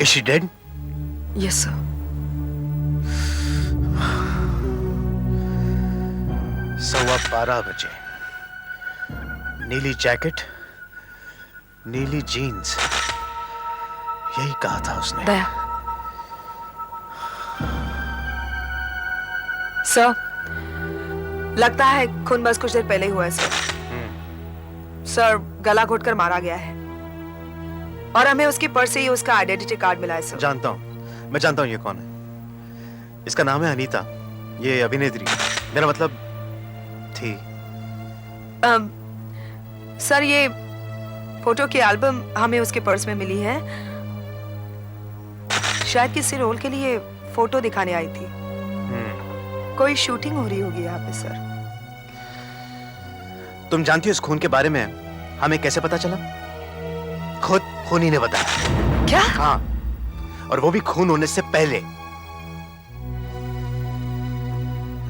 Is she dead? Yes, sir. सवा 12 बजे। नीली जैकेट, नीली जीन्स, यही कहा था उसने। दया। सर, लगता है खून बस कुछ देर पहले ही हुआ है सर। सर, गला घोटकर मारा गया है और हमें उसकी पर्स से ही उसका आइडेंटिटी कार्ड मिला है सर। जानता हूँ, मैं जानता हूँ ये कौन है। इसका नाम है अनीता। ये अभिनेत्री, मेरा मतलब थी। सर, ये फोटो की एल्बम हमें उसके पर्स में मिली है। शायद किसी रोल के लिए फोटो दिखाने आई थी। कोई शूटिंग हो रही होगी यहाँ पे सर। तुम जानती हो इस खून के बारे में हमें कैसे पता चला? खुद खूनी ने बताया। क्या? हाँ, और वो भी खून होने से पहले।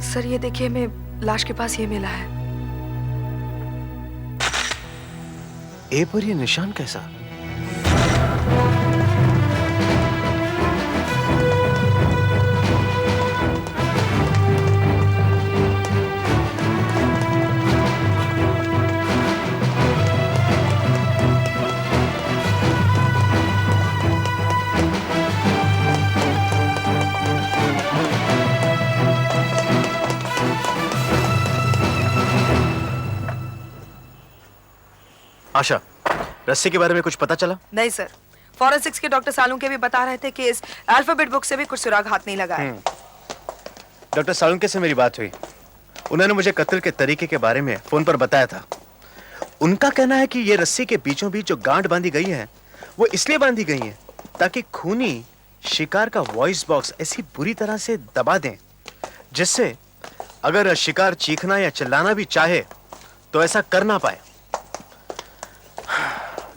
सर, ये देखिए, हमें लाश के पास ये मिला है। ए पर ये निशान कैसा? आशा, रस्सी के बारे में कुछ पता चला? नहीं सर, फॉरेंसिक्स के डॉक्टर सालू के भी बता रहे थे कि इस अल्फाबेट बुक से भी कुछ सुराग हाथ नहीं लगा है। डॉक्टर सालुंके से मेरी बात हुई। उन्होंने मुझे कत्ल के तरीके के बारे में फोन पर बताया था। उनका कहना है कि ये रस्सी के बीचों बीच जो गांठ बांधी गई है वो इसलिए बांधी गई है ताकि खूनी शिकार का वॉइस बॉक्स ऐसी बुरी तरह से दबा दें जिससे अगर शिकार चीखना या चिल्लाना भी चाहे तो ऐसा कर ना पाए।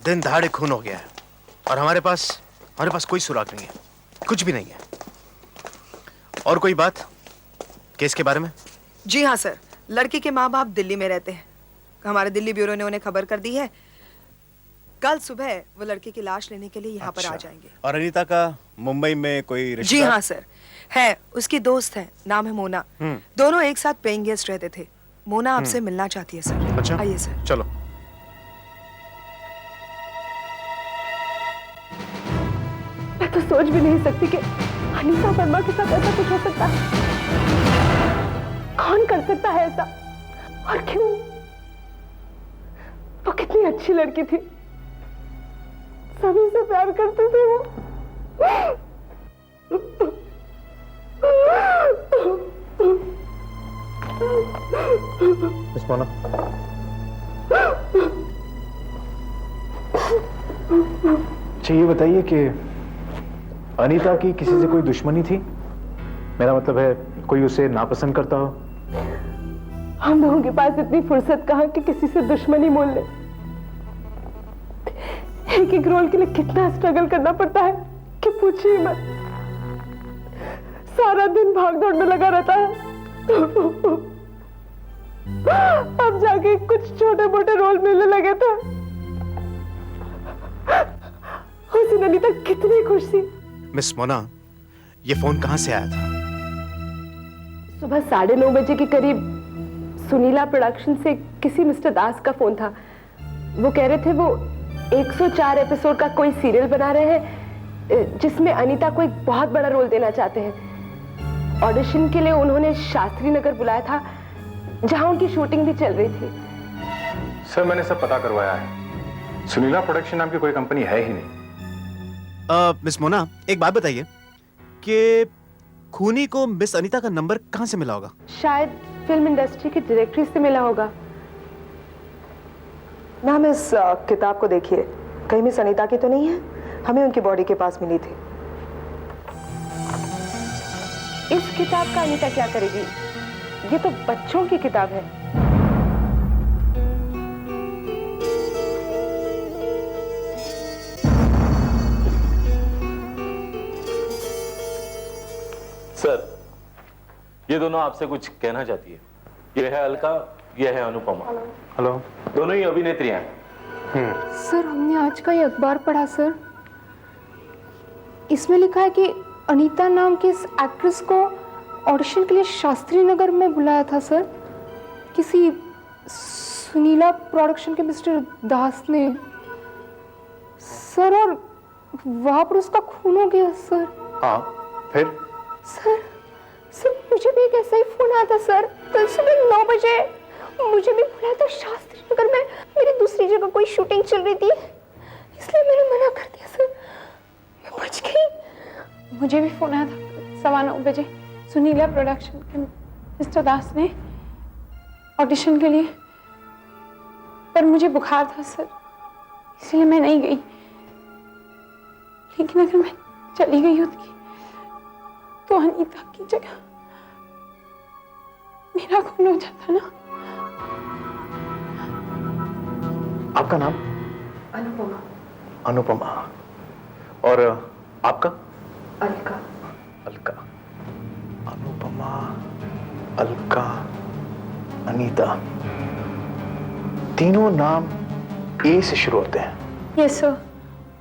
दिन दहाड़े खून हो गया है और हमारे पास कोई सुराग नहीं है, कुछ भी नहीं है। और कोई बात केस के बारे में? जी हाँ सर, लड़की के माँ बाप दिल्ली में रहते हैं। हमारे दिल्ली ब्यूरो ने उन्हें खबर कर दी है। कल सुबह वो लड़की की लाश लेने के लिए यहाँ पर आ जाएंगे। और अनीता का मुंबई में कोई रिश्ता? जी हाँ सर, है। उसकी दोस्त है, नाम है मोना। दोनों एक साथ पेइंग गेस्ट रहते थे। मोना आपसे मिलना चाहती है सर। अच्छा, आइए सर। चलो। मैं तो सोच भी नहीं सकती कि अनीता वर्मा के साथ ऐसा कुछ हो सकता है। कौन कर सकता है ऐसा, और क्यों? वो कितनी अच्छी लड़की थी, सभी से प्यार करती थी वो। मिस मोना, अच्छा ये बताइए कि अनीता की किसी से कोई दुश्मनी थी? मेरा मतलब है कोई उसे नापसंद करता हो? हम लोगों के पास इतनी फुर्सत कहाँ कि किसी से दुश्मनी मोल ले। एक एक रोल के लिए कितना स्ट्रगल करना पड़ता है कि पूछिए मत। सारा दिन भागदौड़ में लगा रहता है। अब जाके कुछ छोटे मोटे रोल मिलने लगे थे। उस दिन अनीता कितनी खुश थी। मिस मोना, ये फोन कहां से आया था? सुबह 9:30 बजे के करीब सुनीला प्रोडक्शन से किसी मिस्टर दास का फोन था। वो कह रहे थे वो 104 एपिसोड का कोई सीरियल बना रहे हैं जिसमें अनीता को एक बहुत बड़ा रोल देना चाहते हैं। ऑडिशन के लिए उन्होंने शास्त्री नगर बुलाया था जहां उनकी शूटिंग भी चल रही थी। सर, मैंने सब पता करवाया है। सुनीला प्रोडक्शन नाम की कोई कंपनी है ही नहीं। मिस मोना, एक बात बताइए कि खूनी को मिस अनीता का नंबर कहां से मिला होगा? शायद फिल्म इंडस्ट्री की डायरेक्टरी से मिला होगा। नाम इस किताब को देखिए, कहीं मिस अनीता की तो नहीं है? हमें उनकी बॉडी के पास मिली थी। इस किताब का अनीता क्या करेगी? ये तो बच्चों की किताब है। सर, ये दोनों आपसे कुछ कहना चाहती है। ये है अलका, ये है अनुपमा। हेलो। दोनों ही अभिनेत्रियां हैं। सर, हमने आज का ये अखबार पढ़ा सर। इसमें लिखा है कि अनीता नाम की इस एक्ट्रेस को ऑडिशन के लिए शास्त्री नगर में बुलाया था सर, किसी सुनीला प्रोडक्शन के मिस्टर दास ने सर, और वहां पर उसका खून हो गया सर। हाँ, फिर? सर मुझे भी एक ऐसा ही फोन आया था सर, कल सुबह 9 बजे मुझे भी बुलाया था शास्त्री नगर में, मेरी दूसरी जगह कोई शूटिंग चल रही थी, इसलिए मैंने मना कर दिया सर, मैं बच गई। मुझे भी फोन आया था 9:15 बजे सुनीला प्रोडक्शन के मिस्टर दास ने ऑडिशन के लिए, पर मुझे बुखार था सर, इसलिए मैं नहीं गई। लेकिन अगर मैं चली गई होती तो अनीता की जगह मेरा खून हो जाता ना। आपका नाम? अनुपमा। अनुपमा। और आपका? अलका। अलका। अनुपमा, अलका, अनीता, तीनों नाम ए से शुरू होते हैं। Yes sir.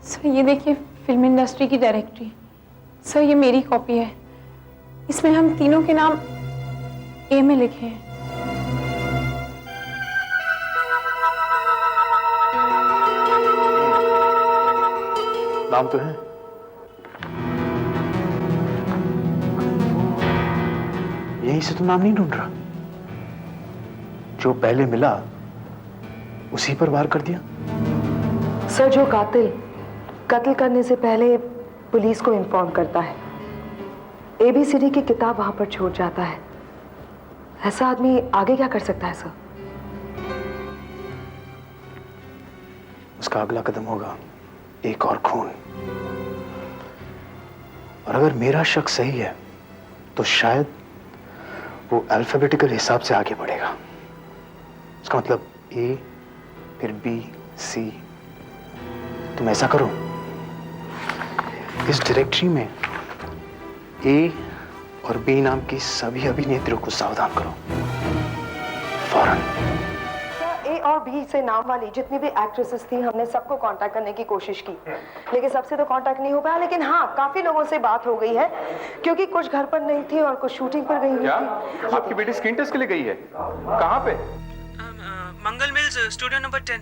सर ये देखिए फिल्म इंडस्ट्री की डायरेक्टरी, सर ये मेरी कॉपी है, इसमें हम तीनों के नाम ए में लिखे हैं। नाम तो है, यहीं से तो नाम नहीं ढूंढ रहा, जो पहले मिला उसी पर वार कर दिया। सर जो कातिल कत्ल करने से पहले पुलिस को इन्फॉर्म करता है, एबीसीडी की किताब वहां पर छोड़ जाता है, ऐसा आदमी आगे क्या कर सकता है सर? उसका अगला कदम होगा एक और खून, और अगर मेरा शक सही है तो शायद वो अल्फाबेटिकल हिसाब से आगे बढ़ेगा। उसका मतलब ए, फिर बी, सी। तुम ऐसा करो, इस डायरेक्टरी में ए और बी नाम की सभी अभिनेत्रियों को सावधान करो फौरन। सर ए और बी से नाम वाली जितनी भी एक्ट्रेसेस थी हमने सबको कांटेक्ट करने की कोशिश की, लेकिन सबसे तो कांटेक्ट नहीं हो पाया, लेकिन हाँ काफी लोगों से बात हो गई है, क्योंकि कुछ घर पर नहीं थी और कुछ शूटिंग पर गई हुई क्या? थी। आपकी बेटी स्क्रीन टेस्ट के लिए गई है? कहाँ पे? मंगल मिल्स स्टूडियो नंबर 10।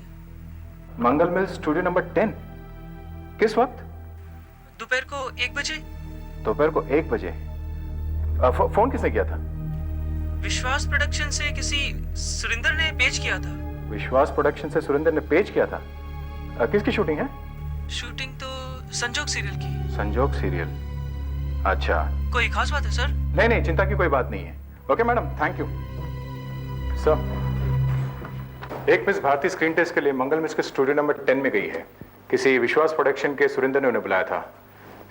मंगल मिल्स स्टूडियो नंबर 10। किस वक्त? दोपहर को 1 बजे। दोपहर को 1 बजे। फोन किसने किया था? विश्वास प्रोडक्शन से किसी सुरेंद्र ने पेश किया था। विश्वास प्रोडक्शन से सुरेंद्र ने पेश किया था। किसकी शूटिंग है? शूटिंग तो संजोग सीरियल की। संजोग सीरियल। अच्छा, कोई खास बात है सर? नहीं नहीं, चिंता की कोई बात नहीं है। Okay madam, thank you. Sir, एक मिस भारती स्क्रीन टेस्ट के लिए मंगल मिस के स्टूडियो नंबर 10 में गई है। किसी विश्वास प्रोडक्शन के सुरेंद्र ने उन्हें बुलाया था।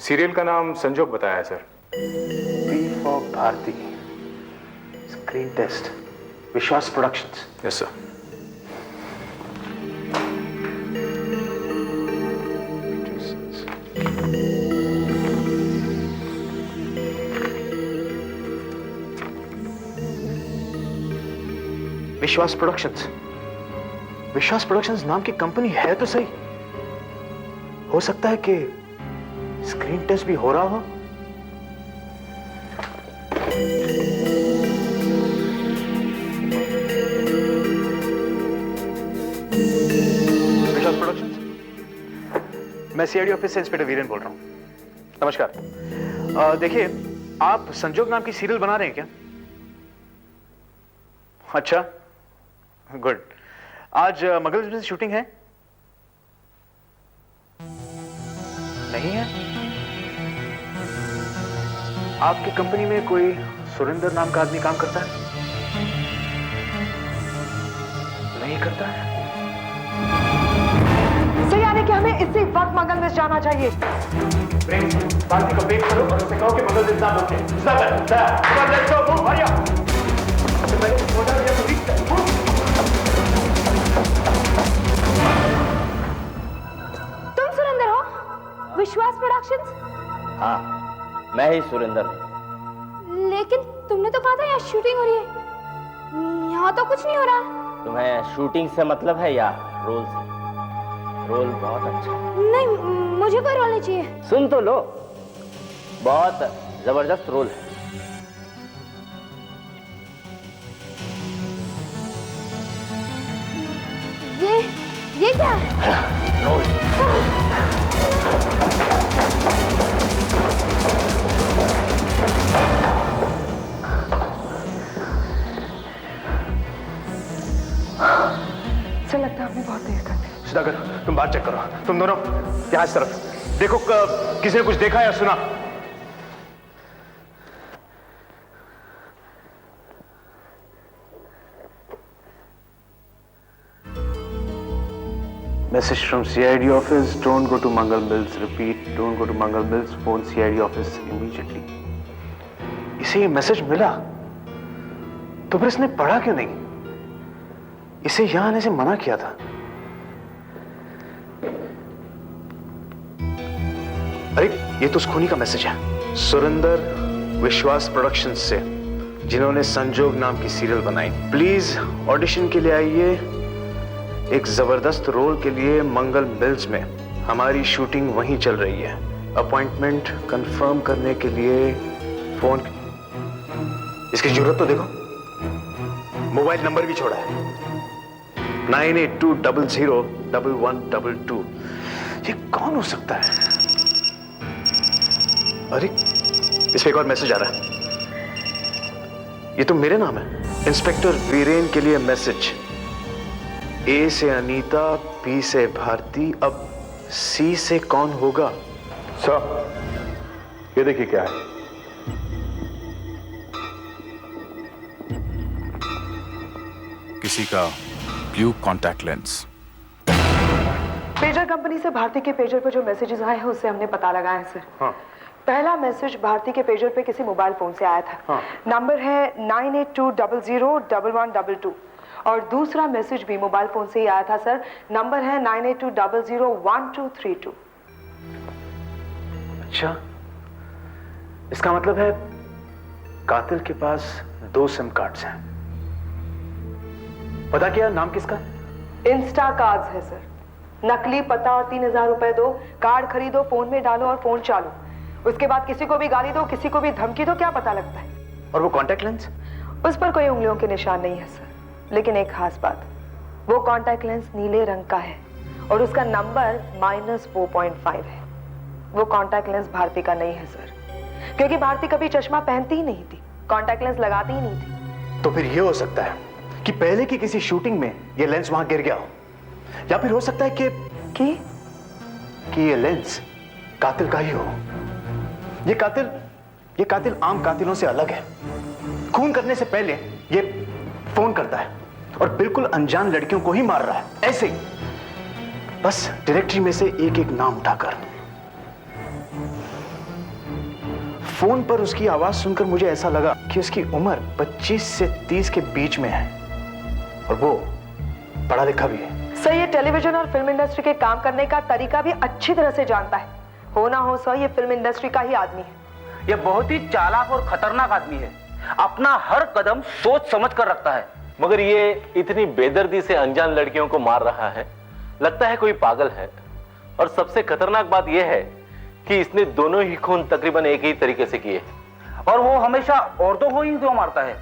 सीरियल का नाम संजोग बताया है sir. B for Bharati, screen test, Vishwas productions. Yes sir. Vishwas productions. Vishwas productions नाम की कंपनी है तो सही, हो सकता है कि स्क्रीन टेस्ट भी हो रहा हो। विश्वास प्रोडक्शंस, मैं सीआईडी ऑफिस से इंस्पेक्टर वीरेन बोल रहा हूं। नमस्कार। देखिए, आप संजोग नाम की सीरियल बना रहे हैं क्या? अच्छा, गुड। आज मंगल में शूटिंग है? नहीं है? आपकी कंपनी में कोई सुरेंद्र नाम का आदमी काम करता है? नहीं करता है? सर यानी कि हमें इसी वक्त मंगल मिस जाना चाहिए। प्रेम, पार्टी को ब्रेक करो और उससे कहो कि मंगल दिन ना पहुंचे। Let's go, move, hurry up. तुम सुरेंद्र हो? विश्वास प्रोडक्शंस? हाँ, मैं ही सुरेंद्र। लेकिन तुमने तो कहा था यहाँ शूटिंग हो रही है, यहाँ तो कुछ नहीं हो रहा। तुम्हें शूटिंग से मतलब है या रोल से? रोल बहुत अच्छा है। नहीं, मुझे कोई रोल नहीं चाहिए। सुन तो लो, बहुत जबरदस्त रोल है। ये क्या है? सर लगता है हमने बहुत देर कर दी। सुधाकर, तुम बात चेक करो। तुम दोनों यहाँ इस तरफ देखो, किसी ने कुछ देखा या सुना? Message from CID office, don't go to Mangal Mills. Repeat, don't go to Mangal Mills. Phone CID office immediately. इसे ये मैसेज मिला तो फिर इसने पढ़ा क्यों नहीं? इसे यहां आने से मना किया था। अरे ये तो उस खूनी का मैसेज है, सुरिंदर विश्वास प्रोडक्शंस से, जिन्होंने संजोग नाम की सीरियल बनाई। प्लीज ऑडिशन के लिए आइए, एक जबरदस्त रोल के लिए मंगल मिल्स में। हमारी शूटिंग वहीं चल रही है। अपॉइंटमेंट कंफर्म करने के लिए फोन। इसकी जरूरत तो देखो, मोबाइल नंबर भी छोड़ा है 9820011122। ये कौन हो सकता है? अरे इस पे एक और मैसेज आ रहा है। ये तो मेरे नाम है, इंस्पेक्टर वीरेन के लिए मैसेज। ए से अनीता, बी से भारती, अब सी से कौन होगा? सर, ये देखिए क्या है। किसी का blue contact lens. Pager company से भारती के पेजर पे जो मैसेजेस आए हैं उससे हमने पता लगाया है सर। हाँ। पहला मैसेज भारती के पेजर पे किसी मोबाइल फोन से आया था। हाँ। नंबर है 9820011122 और दूसरा मैसेज भी मोबाइल फोन से ही आया था सर। नंबर है 9820011232। अच्छा, इसका मतलब है कातिल के पास 2 सिम कार्ड्स हैं। पता क्या नाम किसका? इंस्टा कार्ड्स है सर। नकली पता और 3000 रुपए दो, कार्ड खरीदो, फोन में डालो और फोन चालू। उसके बाद किसी को भी गाली दो, किसी को भी धमकी दो, क्या पता लगता है। और वो कॉन्टैक्ट लेंस? उस पर कोई उंगलियों के निशान नहीं है सर, लेकिन एक खास बात, वो कॉन्टैक्ट लेंस नीले रंग का है और उसका नंबर -4.5 है। वो कॉन्टैक्ट लेंस भारती का नहीं है सर, क्योंकि भारती कभी चश्मा पहनती ही नहीं थी, कॉन्टैक्ट लेंस लगाती ही नहीं थी। तो फिर ये हो सकता है कि पहले की किसी शूटिंग में ये लेंस वहां गिर गया हो, या फिर हो सकता है कि ये लेंस कातिल का ही हो। ये कातिल आम कातिलों से अलग है। खून करने से पहले ये फोन करता है और बिल्कुल अनजान लड़कियों को ही मार रहा है, ऐसे ही, बस डायरेक्टरी में से एक एक नाम उठाकर। फोन पर उसकी आवाज सुनकर मुझे ऐसा लगा कि उसकी उम्र 25 से 30 के बीच में है और वो पढ़ा लिखा भी है। सर ये टेलीविजन और फिल्म इंडस्ट्री के काम करने का तरीका भी अच्छी तरह से जानता है। हो ना हो सर, ये फिल्म इंडस्ट्री का ही आदमी है। ये बहुत ही चालाक और खतरनाक आदमी है, अपना हर कदम सोच समझ कर रखता है। मगर ये इतनी बेदर्दी से अनजान लड़कियों को मार रहा है, लगता है कोई पागल है। और सबसे खतरनाक बात यह है कि इसने दोनों ही खून तकरीबन एक ही तरीके से किए। और वो हमेशा औरतों को ही क्यों मारता है,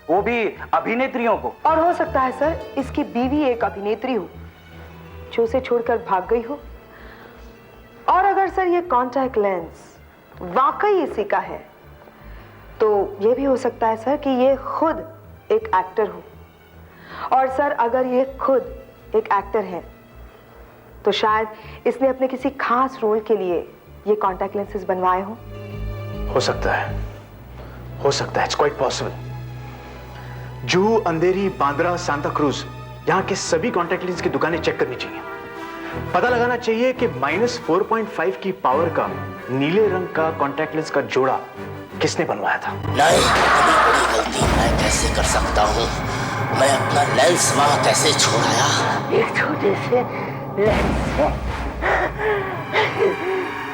वो भी अभिनेत्रियों को। और हो सकता है सर इसकी बीवी एक अभिनेत्री हो जो उसे छोड़कर भाग गई हो। और अगर सर ये कॉन्टैक्ट लेंस वाकई इसी का है तो ये भी हो सकता है सर कि ये खुद एक एक्टर हो। और सर अगर ये खुद एक एक्टर है तो शायद इसने अपने किसी खास रोल के लिए ये कॉन्टैक्ट लेंसेज बनवाए हो। हो सकता है, it's quite possible. Juhu, Andheri, Bandra, Santa cruise, यहाँ के सभी कॉन्टैक्ट लेंस की दुकानें चेक करनी चाहिए। पता लगाना चाहिए कि -4.5 की पावर का नीले रंग का कॉन्टैक्ट लेंस का जोड़ा किसने बनवाया था। नहीं, इतनी बड़ी गलती मैं कैसे कर सकता हूँ? मैं अपना लेंस वहां कैसे छोड़ आया? एक छोटे से लेंस से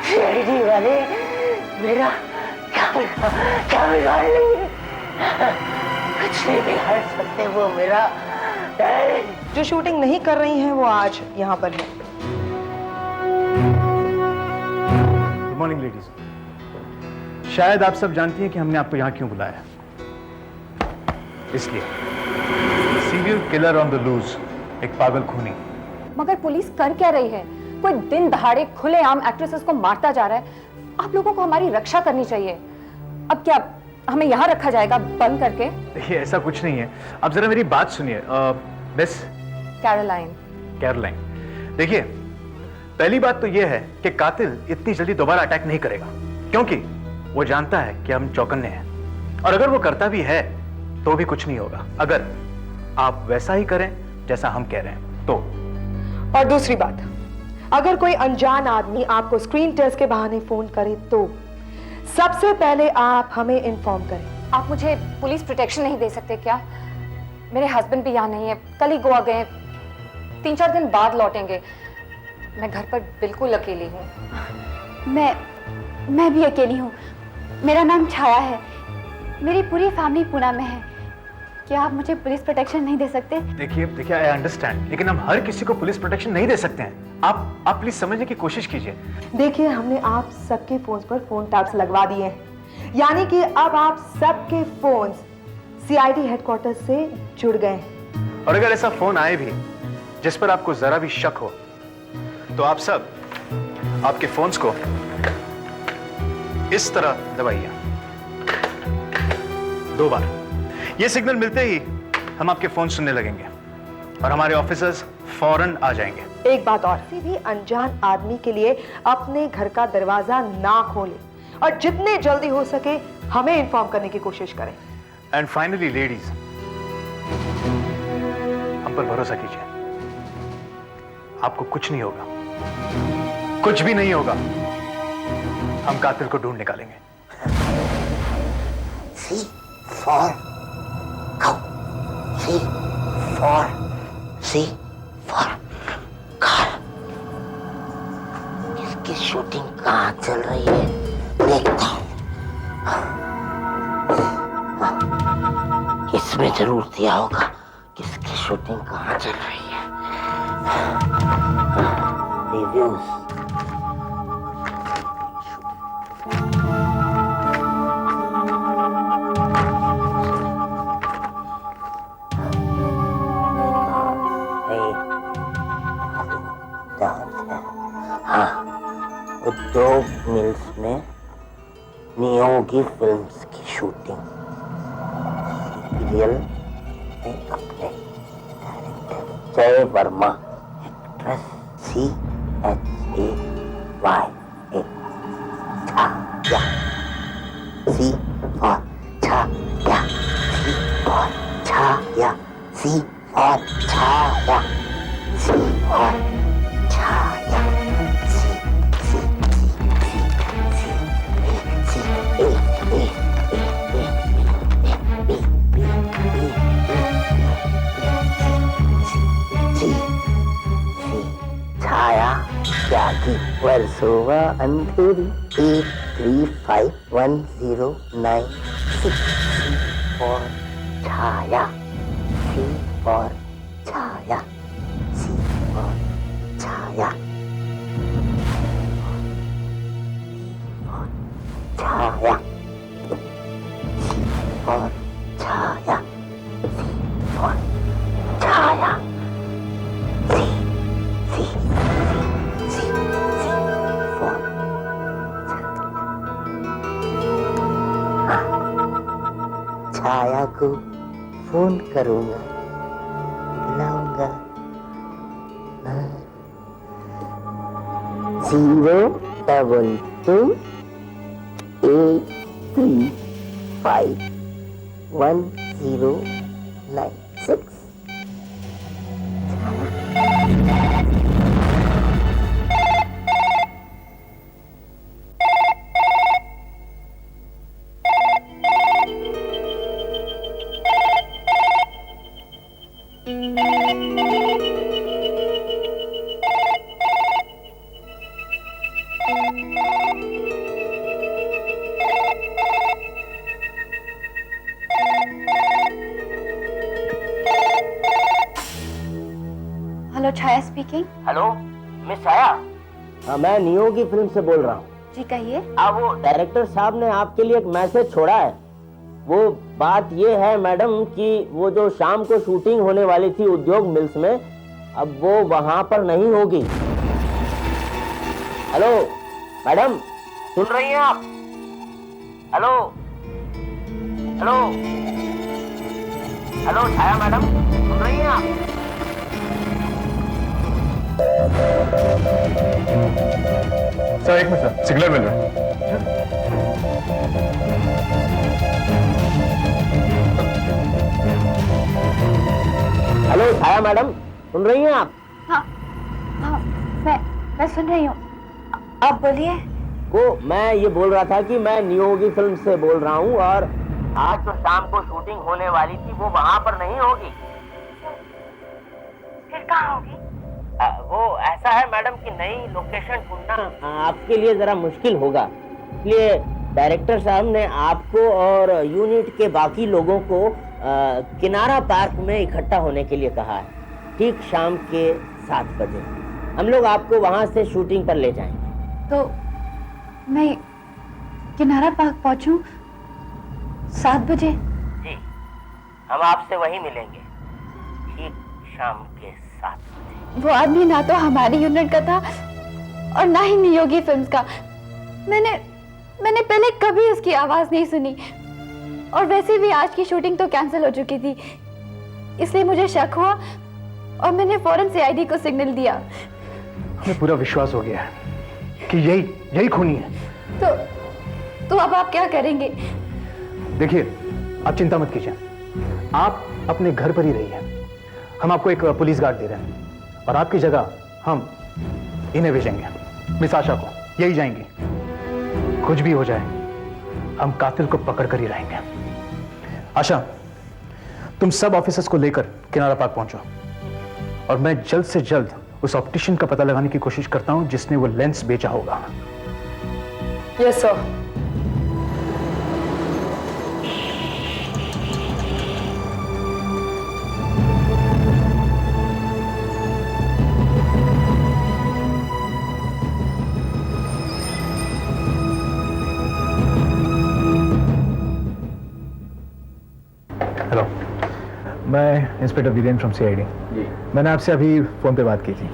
सीआईडी वाले मेरा क्या बिगाड़ लेंगे? कुछ नहीं बिगाड़ सकते वो मेरा। जो शूटिंग नहीं कर रही हैं वो आज यहाँ पर है। Good morning ladies. शायद आप सब जानती हैं कि हमने आपको यहाँ क्यों बुलाया है। इसलिए serial killer on the loose, एक पागल खूनी। मगर पुलिस कर क्या रही है? कोई दिन दहाड़े खुलेआम एक्ट्रेसेस को मारता जा रहा है। आप लोगों को हमारी रक्षा करनी चाहिए। अब क्या हमें यहाँ रखा जाएगा बंद करके? देखिए ऐसा कुछ नहीं है, अब जरा मेरी बात सुनिए। मिस कैरोलाइन, देखिए पहली बात तो यह है कि कातिल इतनी जल्दी दोबारा अटैक नहीं करेगा, क्योंकि वो जानता है कि हम चौकन्ने हैं। और अगर वो करता भी है तो भी कुछ नहीं होगा, अगर आप वैसा ही करें जैसा हम कह रहे हैं तो। और दूसरी बात, अगर कोई अनजान आदमी आपको स्क्रीन टेस्ट के बहाने फोन करे तो सबसे पहले आप हमें इन्फॉर्म करें। आप मुझे पुलिस प्रोटेक्शन नहीं दे सकते क्या? मेरे हस्बैंड भी यहाँ नहीं है, कल ही गोवा गए, 3-4 दिन बाद लौटेंगे। मैं घर पर बिल्कुल अकेली हूँ। मैं भी अकेली हूँ। मेरा नाम छाया है, मेरी पूरी फैमिली पुणे में है। क्या आप मुझे पुलिस प्रोटेक्शन नहीं दे सकते? देखिए आई अंडरस्टैंड, लेकिन हम हर किसी को पुलिस प्रोटेक्शन नहीं दे सकते हैं। आप प्लीज समझने की कोशिश कीजिए। देखिए हमने आप सबके फोन पर फोन टैप्स लगवा दिए हैं, यानी कि अब आप सबके फोन सीआईडी हेडक्वार्टर से जुड़ गए हैं। और अगर ऐसा फोन आए भी जिस पर आपको जरा भी शक हो तो आप सब आपके फोन्स को इस तरह दबाइए 2 बार। ये सिग्नल मिलते ही हम आपके फोन सुनने लगेंगे और हमारे ऑफिसर्स फौरन आ जाएंगे। एक बात और, किसी भी अनजान आदमी के लिए अपने घर का दरवाजा ना खोलें और जितने जल्दी हो सके हमें इन्फॉर्म करने की कोशिश करें। एंड फाइनली लेडीज, हम पर भरोसा कीजिए, आपको कुछ नहीं होगा, कुछ भी नहीं होगा। हम कातिल को ढूंढ निकालेंगे। C for cow. C for car. इसकी शूटिंग कहाँ चल रही है देखता हूँ। इसमें जरूर दिया होगा किसकी शूटिंग कहाँ चल रही है। रिव्यूज। उद्योग मिल्स में नियोगी फिल्म्स की शूटिंग। सीरियल में अपने डायरेक्टर जय Verma, actress CHAYA, Chhaya. C for Chhaya, C for Chhaya, C for Chhaya, C for Chhaya. Chhaya Tyagi Versova Andheri 835109 for Chhaya, C for Chhaya, C for Chhaya, Chhaya, C for Chhaya, C for Chhaya, C for छाया को phone करूंगा, बुलाऊंगा। 022 835 1096। Hello छाया speaking. Hello miss छाया। हाँ मैं Niyogi film से बोल रहा हूँ। जी कहिए। अब वो डायरेक्टर साहब ने आपके लिए एक मैसेज छोड़ा है। वो बात ये है मैडम कि वो जो शाम को शूटिंग होने वाली थी उद्योग मिल्स में, अब वो वहां पर नहीं होगी। हेलो मैडम, सुन रही हैं आप? हेलो हेलो हेलो छाया मैडम, सुन रही हैं आप? सर एक मिनट सर, सिग्नल मिल रहा है। हेलो छाया मैडम, सुन रही हैं आप? हाँ हाँ, मैं सुन रही हूँ, आप बोलिए। वो मैं ये बोल रहा था कि मैं नियोगी फिल्म से बोल रहा हूँ और आज जो शाम को शूटिंग होने वाली थी वो वहां पर नहीं होगी। फिर कहाँ होगी? वो ऐसा है मैडम कि नई लोकेशन ढूंढना आपके लिए जरा मुश्किल होगा, इसलिए डायरेक्टर साहब ने आपको और यूनिट के बाकी लोगों को किनारा पार्क में इकट्ठा होने के लिए कहा है। ठीक शाम के 7 बजे हम लोग आपको वहां से शूटिंग पर ले जाएंगे। तो मैं किनारा पार्क पहुंचूं 7 बजे? जी, हम आपसे वहीं मिलेंगे ठीक शाम के 7 बजे। वो आदमी ना तो हमारी यूनिट का था और ना ही नियोगी फिल्म्स का। मैंने पहले कभी उसकी आवाज नहीं सुनी, और वैसे भी आज की शूटिंग तो कैंसिल हो चुकी थी, इसलिए मुझे शक हुआ और मैंने फौरन सीआईडी को सिग्नल दिया। हमें पूरा विश्वास हो गया है कि यही खूनी है। तो अब आप क्या करेंगे? देखिए, आप चिंता मत कीजिए, आप अपने घर पर ही रहिए। हम आपको एक पुलिस गार्ड दे रहे हैं और आपकी जगह हम इन्हें भेजेंगे, मिस आशा को। यही जाएंगी, कुछ भी हो जाए हम कातिल को पकड़ कर ही रहेंगे। आशा, तुम सब ऑफिसर्स को लेकर किनारा पार्क पहुंचो और मैं जल्द से जल्द उस ऑप्टिशियन का पता लगाने की कोशिश करता हूं जिसने वो लेंस बेचा होगा। Yes sir. हेलो, मैं इंस्पेक्टर वीरेंद्र फ्रॉम सीआईडी। मैंने आपसे अभी फोन पे बात की थी,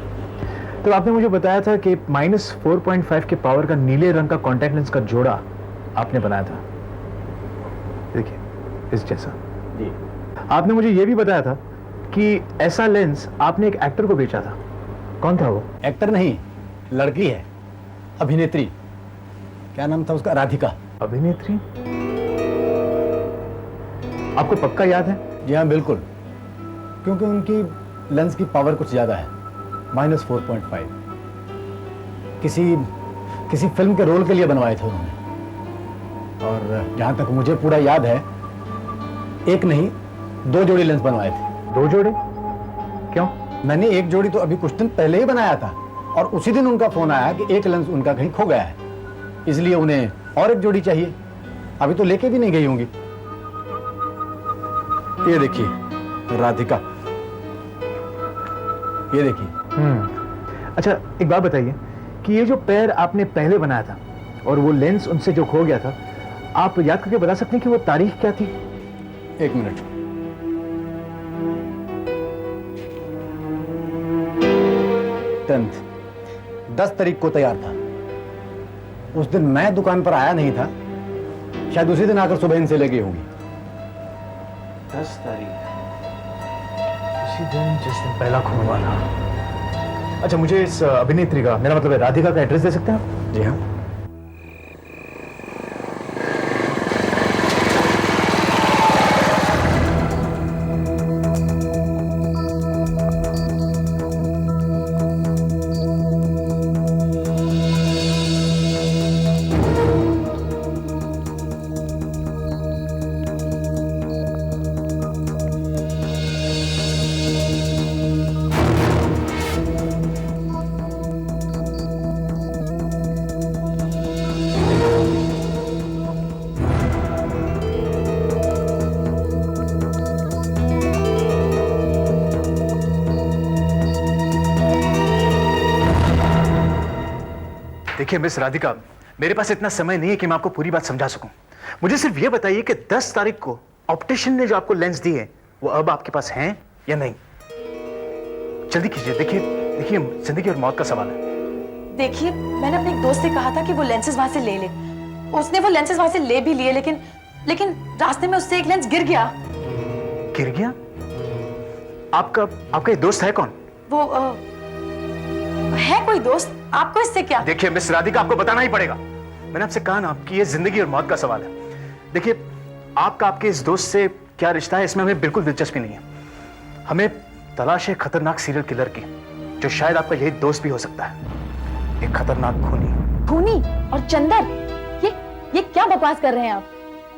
तो आपने मुझे बताया था कि -4.5 के पावर का नीले रंग का कॉन्टैक्ट लेंस का जोड़ा आपने बनाया था। देखिए, इस जैसा। जी। आपने मुझे यह भी बताया था कि ऐसा लेंस आपने एक एक्टर को बेचा था। कौन था वो? एक्टर नहीं, लड़की है, अभिनेत्री। क्या नाम था उसका? राधिका। अभिनेत्री? आपको पक्का याद है? जी हाँ, बिल्कुल, क्योंकि उनकी लेंस की पावर कुछ ज्यादा है, -4.5। किसी फिल्म के रोल के लिए बनवाए थे उन्होंने, और जहां तक मुझे पूरा याद है, एक नहीं 2 जोड़ी लेंस बनवाए थे। 2 जोड़ी? क्यों? मैंने एक जोड़ी तो अभी कुछ दिन पहले ही बनाया था, और उसी दिन उनका फोन आया कि एक लेंस उनका कहीं खो गया है, इसलिए उन्हें और एक जोड़ी चाहिए। अभी तो लेके भी नहीं गई होंगी। ये देखिए, राधिका, ये देखिए। अच्छा, एक बात बताइए कि ये जो पैर आपने पहले बनाया था और वो लेंस उनसे जो खो गया था, आप याद करके बता सकते हैं कि वो तारीख क्या थी? 1 मिनट। टेंथ 10 तारीख को तैयार था। उस दिन मैं दुकान पर आया नहीं था, शायद उसी दिन आकर सुबह इनसे ले गई होंगी। 10 तारीख, उसी दिन जिस दिन पहला खून हुआ था। अच्छा, मुझे इस अभिनेत्री का, मेरा मतलब है राधिका का एड्रेस दे सकते हैं आप? जी हाँ। देखिए मिस राधिका, मेरे पास इतना समय नहीं है कि मैं आपको पूरी बात समझा सकूं। मुझे सिर्फ ये बताइए कि 10 तारीख को ऑप्टिशियन ने जो आपको लेंस दी है वो अब आपके पास हैं या नहीं? जल्दी कीजिए, देखिए देखिए जिंदगी और मौत का सवाल है। देखिए, मैंने अपने एक दोस्त से कहा था कि वो लेंसेज वहां से ले ले। उसने वो लेंसेज वहां से ले भी लिए, लेकिन रास्ते में उससे एक लेंस गिर गया। गिर गया? आपका ये दोस्त है कौन? वो है कोई दोस्त, आपको इससे क्या? देखिए मिस राधिका, आपको बताना ही पड़ेगा। मैंने आपसे कहा ना, आपकी ये जिंदगी और मौत का सवाल है। देखिए, आपका आपके इस दोस्त से क्या रिश्ता है इसमें हमें बिल्कुल दिलचस्पी नहीं है। हमें तलाश है खतरनाक सीरियल किलर की, जो शायद आपका यही दोस्त भी हो सकता है। एक खतरनाक खूनी और चंदर, ये क्या बकवास कर रहे हैं आप?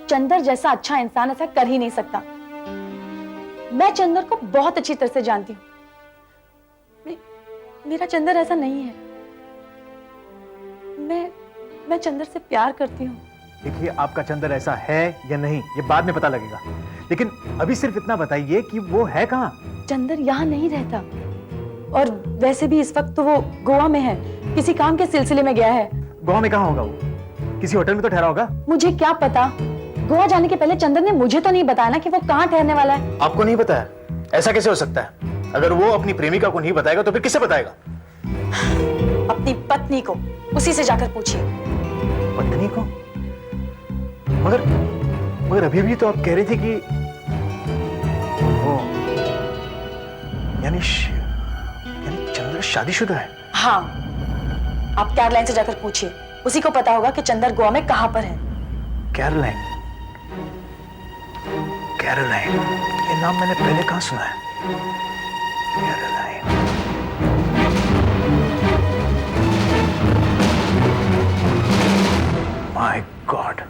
चंदर जैसा अच्छा इंसान ऐसा कर ही नहीं सकता। मैं चंदर को बहुत अच्छी तरह से जानती हूँ। मेरा चंदर ऐसा नहीं है। मैं चंदर से प्यार करती हूँ। देखिए, आपका चंदर ऐसा है या नहीं ये बाद में पता लगेगा, लेकिन अभी सिर्फ इतना बताइए कि वो है कहाँ? चंदर यहाँ नहीं रहता, और वैसे भी इस वक्त तो वो गोवा में है, किसी काम के सिलसिले में गया है। गोवा में कहाँ होगा वो? किसी होटल में तो ठहरा होगा। मुझे क्या पता, गोवा जाने के पहले चंदर ने मुझे तो नहीं बताया ना कि वो कहाँ ठहरने वाला है। आपको नहीं बताया? ऐसा कैसे हो सकता है? अगर वो अपनी प्रेमिका को नहीं बताएगा तो फिर किसे बताएगा? अपनी पत्नी को, उसी से जाकर पूछिए। पत्नी को? मगर अभी तो आप कह रही थी कि वो यानी चंद्र शादीशुदा है। हाँ, आप कैरोलाइन से जाकर पूछिए, उसी को पता होगा कि चंदर गोवा में कहां पर है। कैरोलाइन, ये नाम मैंने पहले कहां सुना है? Caroline. My God.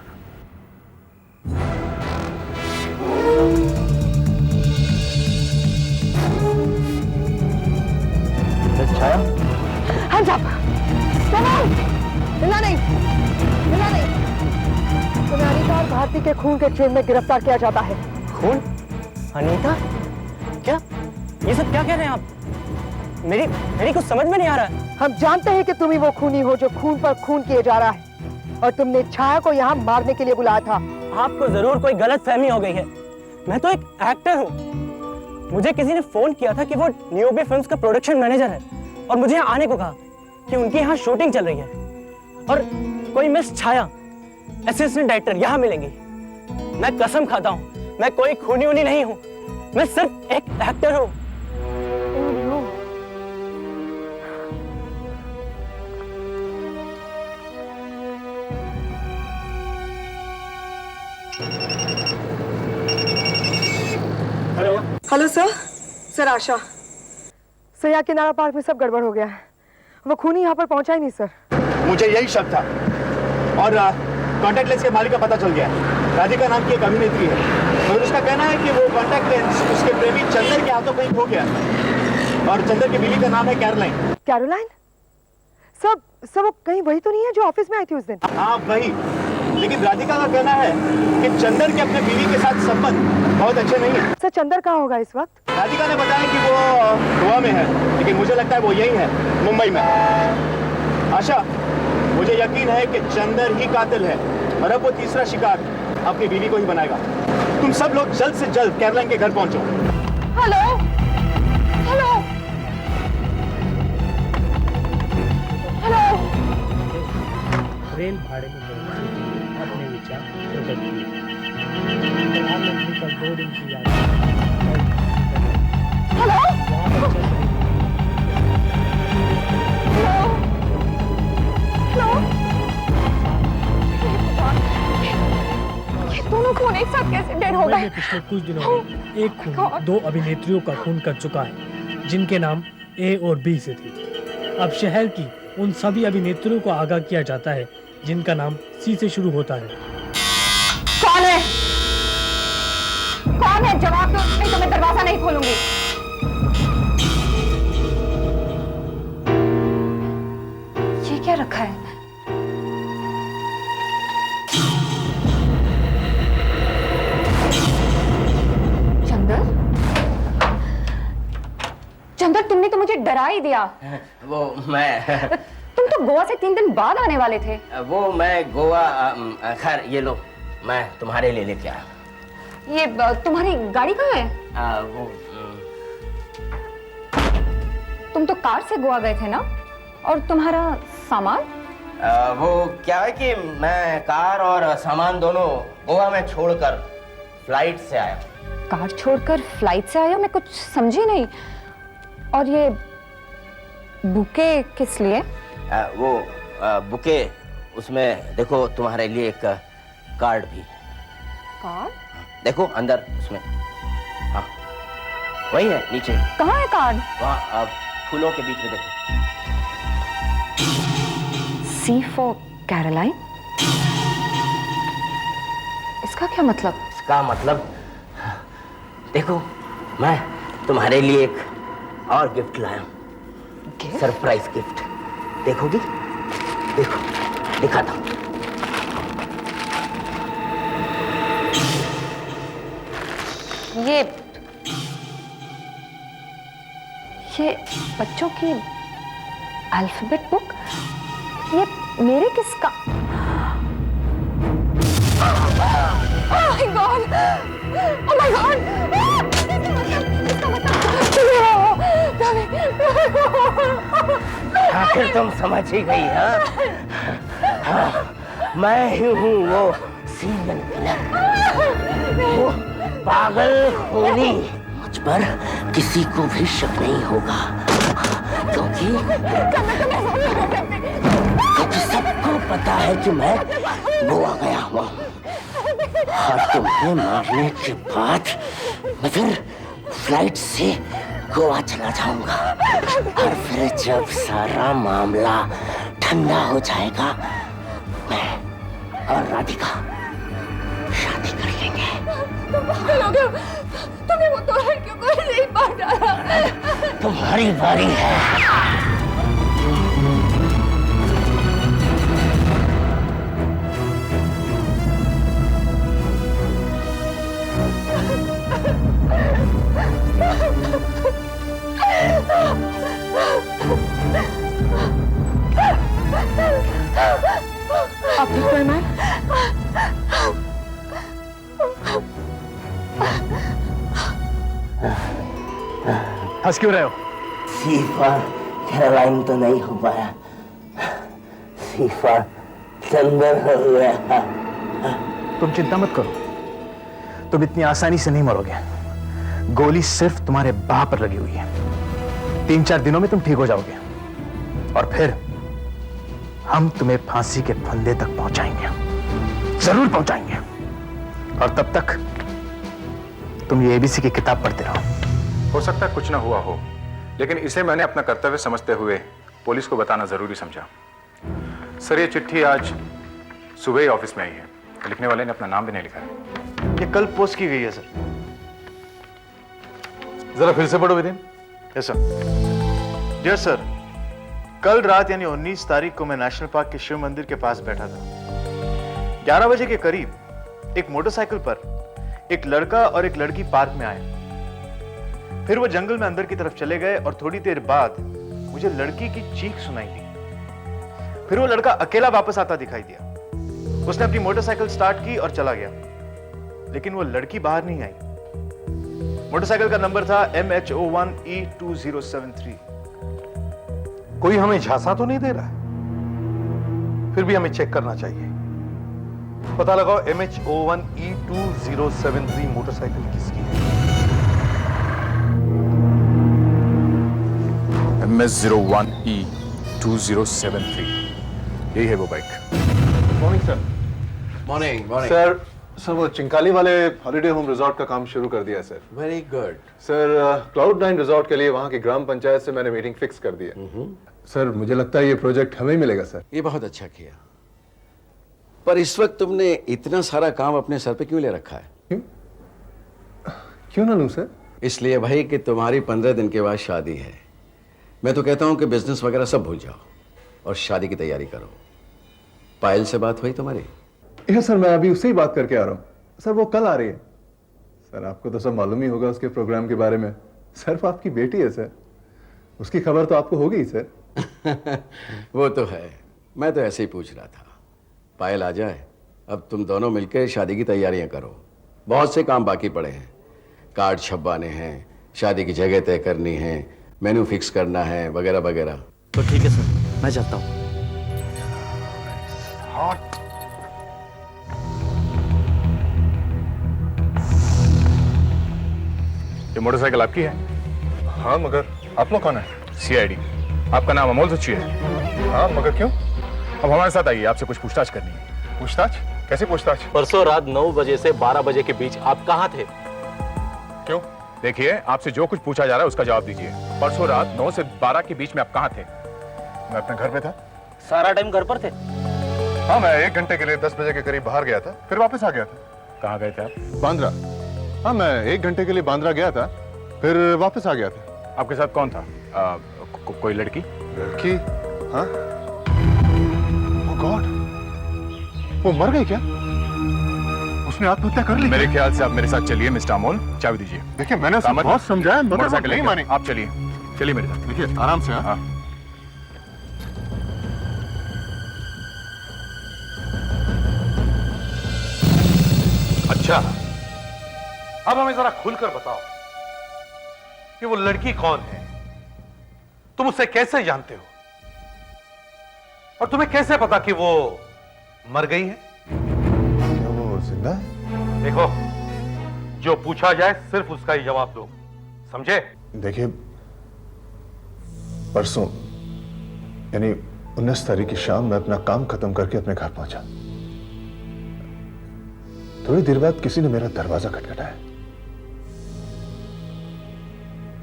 Chhaya, hands up! मिला नहीं। तुम्हें अनीता और भारती के खून के ट्रेन में गिरफ्तार किया जाता है। खून? अनीता? क्या? ये सब क्या कह रहे हैं आप? मेरी कुछ समझ में नहीं आ रहा है। हम जानते हैं कि तुम ही वो खूनी हो जो खून पर खून किए जा रहा है, और तुमने छाया को यहाँ मारने के लिए बुलाया था। आपको जरूर कोई गलतफहमी हो गई है। मैं तो एक एक्टर हूँ। मुझे किसी ने फोन किया था कि वो न्यूबी फिल्म्स का प्रोडक्शन मैनेजर है, और मुझे यहाँ आने को कहा कि उनके यहाँ शूटिंग चल रही है, और कोई मिस छाया असिस्टेंट डायरेक्टर यहाँ मिलेंगी। मैं कसम खाता हूँ, मैं कोई खूनी वूनी नहीं हूँ, मैं सिर्फ एक एक्टर हूँ। हेलो सर आशा। सर, यहाँ किनारा पार्क में सब गड़बड़ हो गया है। वो खूनी यहाँ पर पहुंचा ही नहीं सर। मुझे यही शक था, और कॉन्टैक्ट लेंस के मालिक का पता चल गया है। राधिका नाम की एक अभिनेत्री है, और उसका कहना है कि वो कॉन्टैक्ट लेंस उसके प्रेमी चंदर के हाथों कहीं खो गया, और चंदर की बीवी का नाम है कैरोलाइन। कैरोलाइन? सब वो कहीं वही तो नहीं है जो ऑफिस में आई थी उस दिन? हाँ वही, लेकिन राधिका का कहना है कि चंदर के अपने बीवी के साथ संबंध बहुत अच्छे नहीं है। सर, चंदर कहाँ होगा इस वक्त? राधिका ने बताया कि वो गोवा में है, लेकिन मुझे लगता है वो यही है, मुंबई में। आशा, मुझे यकीन है कि चंदर ही कातिल है, और अब वो तीसरा शिकार अपनी बीवी को ही बनाएगा। तुम सब लोग जल्द से जल्द कैरोलाइन के घर पहुंचो। Hello hello hello. रेल भाड़े में अपने विचार प्रकट किए। प्रधानमंत्री कल 2 दिन की यात्रा दोनों खून एक साथ कैसे डेड हो गए? पिछले कुछ दिनों में एक खून 2 अभिनेत्रियों का खून कर चुका है, जिनके नाम ए और बी से थे। अब शहर की उन सभी अभिनेत्रियों को आगाह किया जाता है जिनका नाम सी से शुरू होता है। कौन है? कौन है? जवाब दो, नहीं तो मैं दरवाजा नहीं खोलूंगी। ये क्या रखा है? चंदर, तुमने तो मुझे डरा ही दिया। वो मैं तुम तो तो गोवा से 3 दिन बाद आने वाले थे। वो मैं गोवा, खैर ये लो, मैं तुम्हारे लिए लेके आया। ये तुम्हारी गाड़ी कहाँ है? वो तुम तो कार से गोवा गए थे ना? और तुम्हारा सामान? वो क्या है कि मैं कार और सामान दोनों गोवा में छोड़कर फ्लाइट से आया। कार छोड़कर फ्लाइट से आया? मैं कुछ समझी नहीं। और ये बुके किस लिए? वो बुके, उसमें देखो तुम्हारे लिए एक कार्ड भी। कार्ड? देखो अंदर उसमें, हाँ वही है नीचे। कहाँ है कार्ड? वहाँ फूलों के बीच में देखो। C for Caroline? इसका क्या मतलब? इसका मतलब देखो, मैं तुम्हारे लिए एक और गिफ्ट लाया हूँ। Surprise gift. देखोगी? देखो, दिखाता हूँ। ये बच्चों की अल्फाबेट बुक? ये मेरे किसका? Oh my God! Oh my God! आखिर तुम समझ ही गई, हाँ? मैं ही हूँ वो सीरियल किलर, वो पागल खूनी। मुझ पर किसी को भी शक नहीं होगा, क्योंकि सबको पता है कि मैं गोवा गया हुआ हूँ। और तुम्हें मारने के बाद मैं फिर फ्लाइट से गोवा चला जाऊंगा। और फिर जब सारा मामला ठंडा हो जाएगा, मैं और राधिका शादी कर लेंगे। तुम पागल हो गए? तुम्हें वो दो लड़कियों को नहीं मार डाला? तुम्हारी बारी है। आप ठीक तो है मैम? हंस क्यों रहे हो? C for कैरोलाइन तो नहीं हो पाया, C for चंदर हो गया। तुम चिंता मत करो, तुम इतनी आसानी से नहीं मरोगे। गोली सिर्फ तुम्हारे बाह पर लगी हुई है। 3-4 दिनों में तुम ठीक हो जाओगे और फिर हम तुम्हें फांसी के फंदे तक पहुंचाएंगे, जरूर पहुंचाएंगे। और तब तक तुम ये ABC की किताब पढ़ते रहो। हो सकता है कुछ ना हुआ हो, लेकिन इसे मैंने अपना कर्तव्य समझते हुए पुलिस को बताना जरूरी समझा। सर, ये चिट्ठी आज सुबह ही ऑफिस में आई है। लिखने वाले ने अपना नाम भी नहीं लिखा है। ये कल पोस्ट की गई है सर। जरा फिर से पढ़ो within. Yes sir. Dear sir, कल रात यानी 19 तारीख को मैं नेशनल पार्क के शिव मंदिर के पास बैठा था। 11 बजे के करीब एक मोटरसाइकिल पर एक लड़का और एक लड़की पार्क में आए। फिर वो जंगल में अंदर की तरफ चले गए और थोड़ी देर बाद मुझे लड़की की चीख सुनाई दी। फिर वो लड़का अकेला वापस आता दिखाई दिया। उसने अपनी मोटरसाइकिल स्टार्ट की और चला गया, लेकिन वो लड़की बाहर नहीं आई। मोटरसाइकिल का नंबर था MH01E2073। कोई हमें झांसा तो नहीं दे रहा है, फिर भी हमें चेक करना चाहिए। पता लगाओ MH01E2073 मोटरसाइकिल किसकी है। MS01E2073, यही है वो bike. Morning sir. Morning morning sir, वो चिंकाली वाले हॉलिडे होम रिजॉर्ट का काम शुरू कर दिया sir. Very good sir, Cloud Nine resort के लिए वहां की ग्राम पंचायत से मैंने मीटिंग फिक्स कर दी है। सर, मुझे लगता है ये प्रोजेक्ट हमें ही मिलेगा सर। ये बहुत अच्छा किया, पर इस वक्त तुमने इतना सारा काम अपने सर पे क्यों ले रखा है? क्यों ना लूं सर? इसलिए भाई कि तुम्हारी 15 दिन के बाद शादी है। मैं तो कहता हूं कि बिजनेस वगैरह सब भूल जाओ और शादी की तैयारी करो। पायल से बात हुई तुम्हारी? यस सर, मैं अभी उससे ही बात करके आ रहा हूँ। सर, वो कल आ रही है। सर, आपको तो सब मालूम ही होगा उसके प्रोग्राम के बारे में। सर, वो आपकी बेटी है सर, उसकी खबर तो आपको होगी ही सर। वो तो है, मैं तो ऐसे ही पूछ रहा था। पायल आ जाए, अब तुम दोनों मिलकर शादी की तैयारियां करो। बहुत से काम बाकी पड़े हैं, कार्ड छपवाने हैं, शादी की जगह तय करनी है, मेन्यू फिक्स करना है, वगैरह वगैरह। तो ठीक है सर, मैं चलता हूँ। ये मोटरसाइकिल आपकी है? हाँ, मगर आप लोग कौन है? CID। आपका नाम अमोल दुच्ची है? हाँ, मगर क्यों? अब हमारे साथ आइए, आपसे कुछ पूछताछ करनी है। पूछताछ? कैसे पूछताछ? परसों रात 9 बजे से 12 बजे के बीच आप कहाँ थे? क्यों? देखिए, आपसे जो कुछ पूछा जा रहा है उसका जवाब दीजिए। परसों रात 9 से 12 के बीच में आप कहाँ थे? मैं अपने घर पे था। सारा टाइम घर पर थे? हाँ, मैं 1 घंटे के लिए 10 बजे के करीब बाहर गया था, फिर वापस आ गया था। कहाँ गए थे आप? बांद्रा। हाँ, मैं 1 घंटे के लिए बांद्रा गया था, फिर वापस आ गया था। आपके साथ कौन था? कोई लड़की? लड़की? हाँ। ओह गॉड, वो मर गई क्या? उसने आत्महत्या कर ली? मेरे ख्याल से आप मेरे साथ चलिए मिस्टर अमोल, चाबी दीजिए। देखिए, मैंने उसे बहुत समझाया, मगर वो नहीं मानी। आप चलिए, चलिए मेरे साथ। देखिए, आराम से। हाँ। अच्छा, अब हमें जरा खुलकर बताओ कि वो लड़की कौन है, तुम उसे कैसे जानते हो, और तुम्हें कैसे पता कि वो मर गई है? क्या वो जिंदा है? देखो, जो पूछा जाए सिर्फ उसका ही जवाब दो, समझे? देखिए, परसों यानी 19 तारीख की शाम मैं अपना काम खत्म करके अपने घर पहुंचा। थोड़ी देर बाद किसी ने मेरा दरवाजा खटखटाया।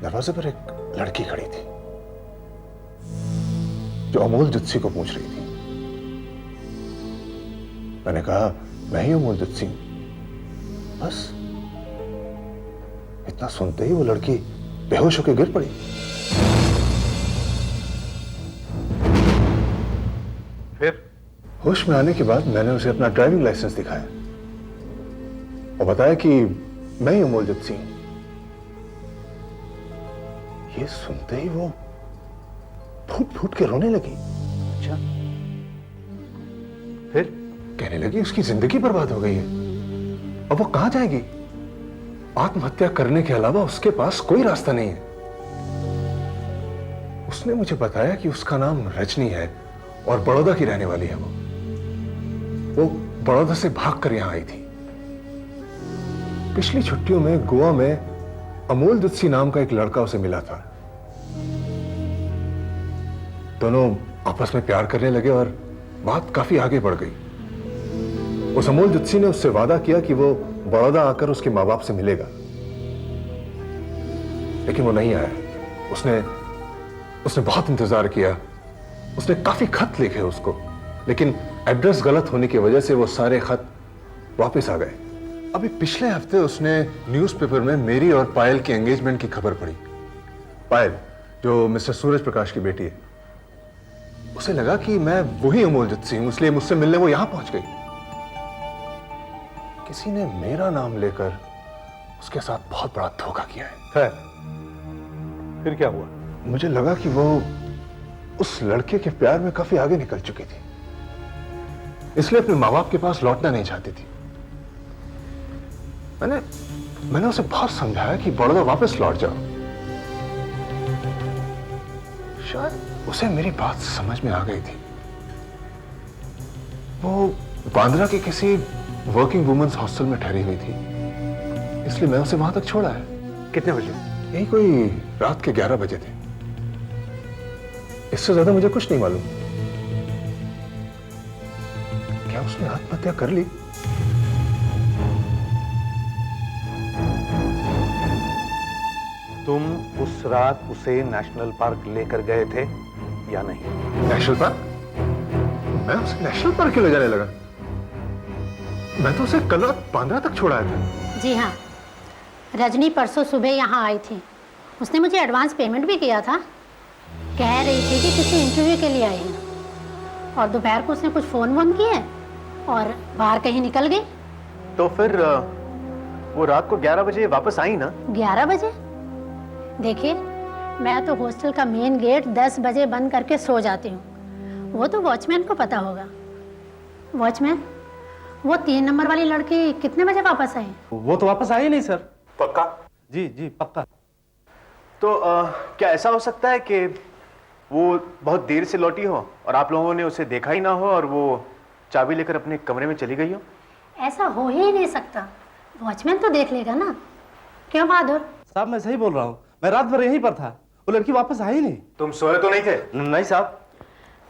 दरवाजे पर एक लड़की खड़ी थी जो अमोल जुत्सी को पूछ रही थी। मैंने कहा, मैं ही अमोल जुत्सी हूं। बस इतना सुनते ही वो लड़की बेहोश होकर गिर पड़ी। फिर होश में आने के बाद मैंने उसे अपना ड्राइविंग लाइसेंस दिखाया और बताया कि मैं ही अमोल जुत्सी हूं। ये सुनते ही वो फूट फूट के रोने लगी। अच्छा, फिर कहने लगी उसकी जिंदगी बर्बाद हो गई है, अब वो कहां जाएगी? आत्महत्या करने के अलावा उसके पास कोई रास्ता नहीं है। उसने मुझे बताया कि उसका नाम रजनी है और बड़ौदा की रहने वाली है। वो बड़ौदा से भागकर यहां आई थी। पिछली छुट्टियों में गोवा में अमोल जुत्सी नाम का एक लड़का उसे मिला था। दोनों आपस में प्यार करने लगे और बात काफी आगे बढ़ गई। उस अमोल जुत्सी ने उससे वादा किया कि वो बड़ौदा आकर उसके मां बाप से मिलेगा, लेकिन वो नहीं आया। उसने बहुत इंतजार किया। उसने काफी खत लिखे उसको, लेकिन एड्रेस गलत होने की वजह से वो सारे खत वापस आ गए। अभी पिछले हफ्ते उसने न्यूज़पेपर में मेरी और पायल की एंगेजमेंट की खबर पढ़ी। पायल, जो मिस्टर सूरज प्रकाश की बेटी है, उसे लगा कि मैं वही अमोल जुत्सी हूं, इसलिए मुझसे मिलने वो यहां पहुंच गई। किसी ने मेरा नाम लेकर उसके साथ बहुत बड़ा धोखा किया है। फिर क्या हुआ? मुझे लगा कि वो उस लड़के के प्यार में काफी आगे निकल चुकी थी, इसलिए अपने माँ बाप के पास लौटना नहीं चाहती थी। मैंने उसे बहुत समझाया कि बड़ौदा वापस लौट जाओ। शायद उसे मेरी बात समझ में आ गई थी। वो बांद्रा के किसी वर्किंग वुमेन्स हॉस्टल में ठहरी हुई थी, इसलिए मैं उसे वहां तक छोड़ा है। कितने बजे? यही कोई रात के 11 बजे थे। इससे ज्यादा मुझे कुछ नहीं मालूम। क्या उसने आत्महत्या कर ली? तुम उस रात उसे नेशनल पार्क लेकर गए थे या नहीं? National park? मैं उसे नेशनल पार्क क्यों ले जाने लगा? मैं तो उसे कल रात बांद्रा तक छोड़ा था। जी हाँ, रजनी परसों सुबह यहाँ आई थी। उसने मुझे एडवांस पेमेंट भी किया था। कह रही थी कि किसी इंटरव्यू के लिए आई है, और दोपहर को उसने कुछ फोन वोन किए और बाहर कहीं निकल गई। तो फिर वो रात को 11 बजे वापस आई ना? 11 बजे? देखिए, मैं तो हॉस्टल का मेन गेट 10 बजे बंद करके सो जाती हूँ। वो तो वॉचमैन को पता होगा। वॉचमैन, वो 3 नंबर वाली लड़की कितने बजे वापस आई? वो तो वापस आई नहीं सर। पक्का? जी जी पक्का। तो क्या ऐसा हो सकता है कि वो बहुत देर से लौटी हो और आप लोगों ने उसे देखा ही ना हो और वो चाबी लेकर अपने कमरे में चली गई हो? ऐसा हो ही नहीं सकता, वॉचमैन तो देख लेगा ना। क्यों बहादुर? साहब मैं सही बोल रहा हूँ, मैं रात भर यहीं पर था, वो लड़की वापस आई नहीं। तुम सोए तो नहीं थे? नहीं साहब।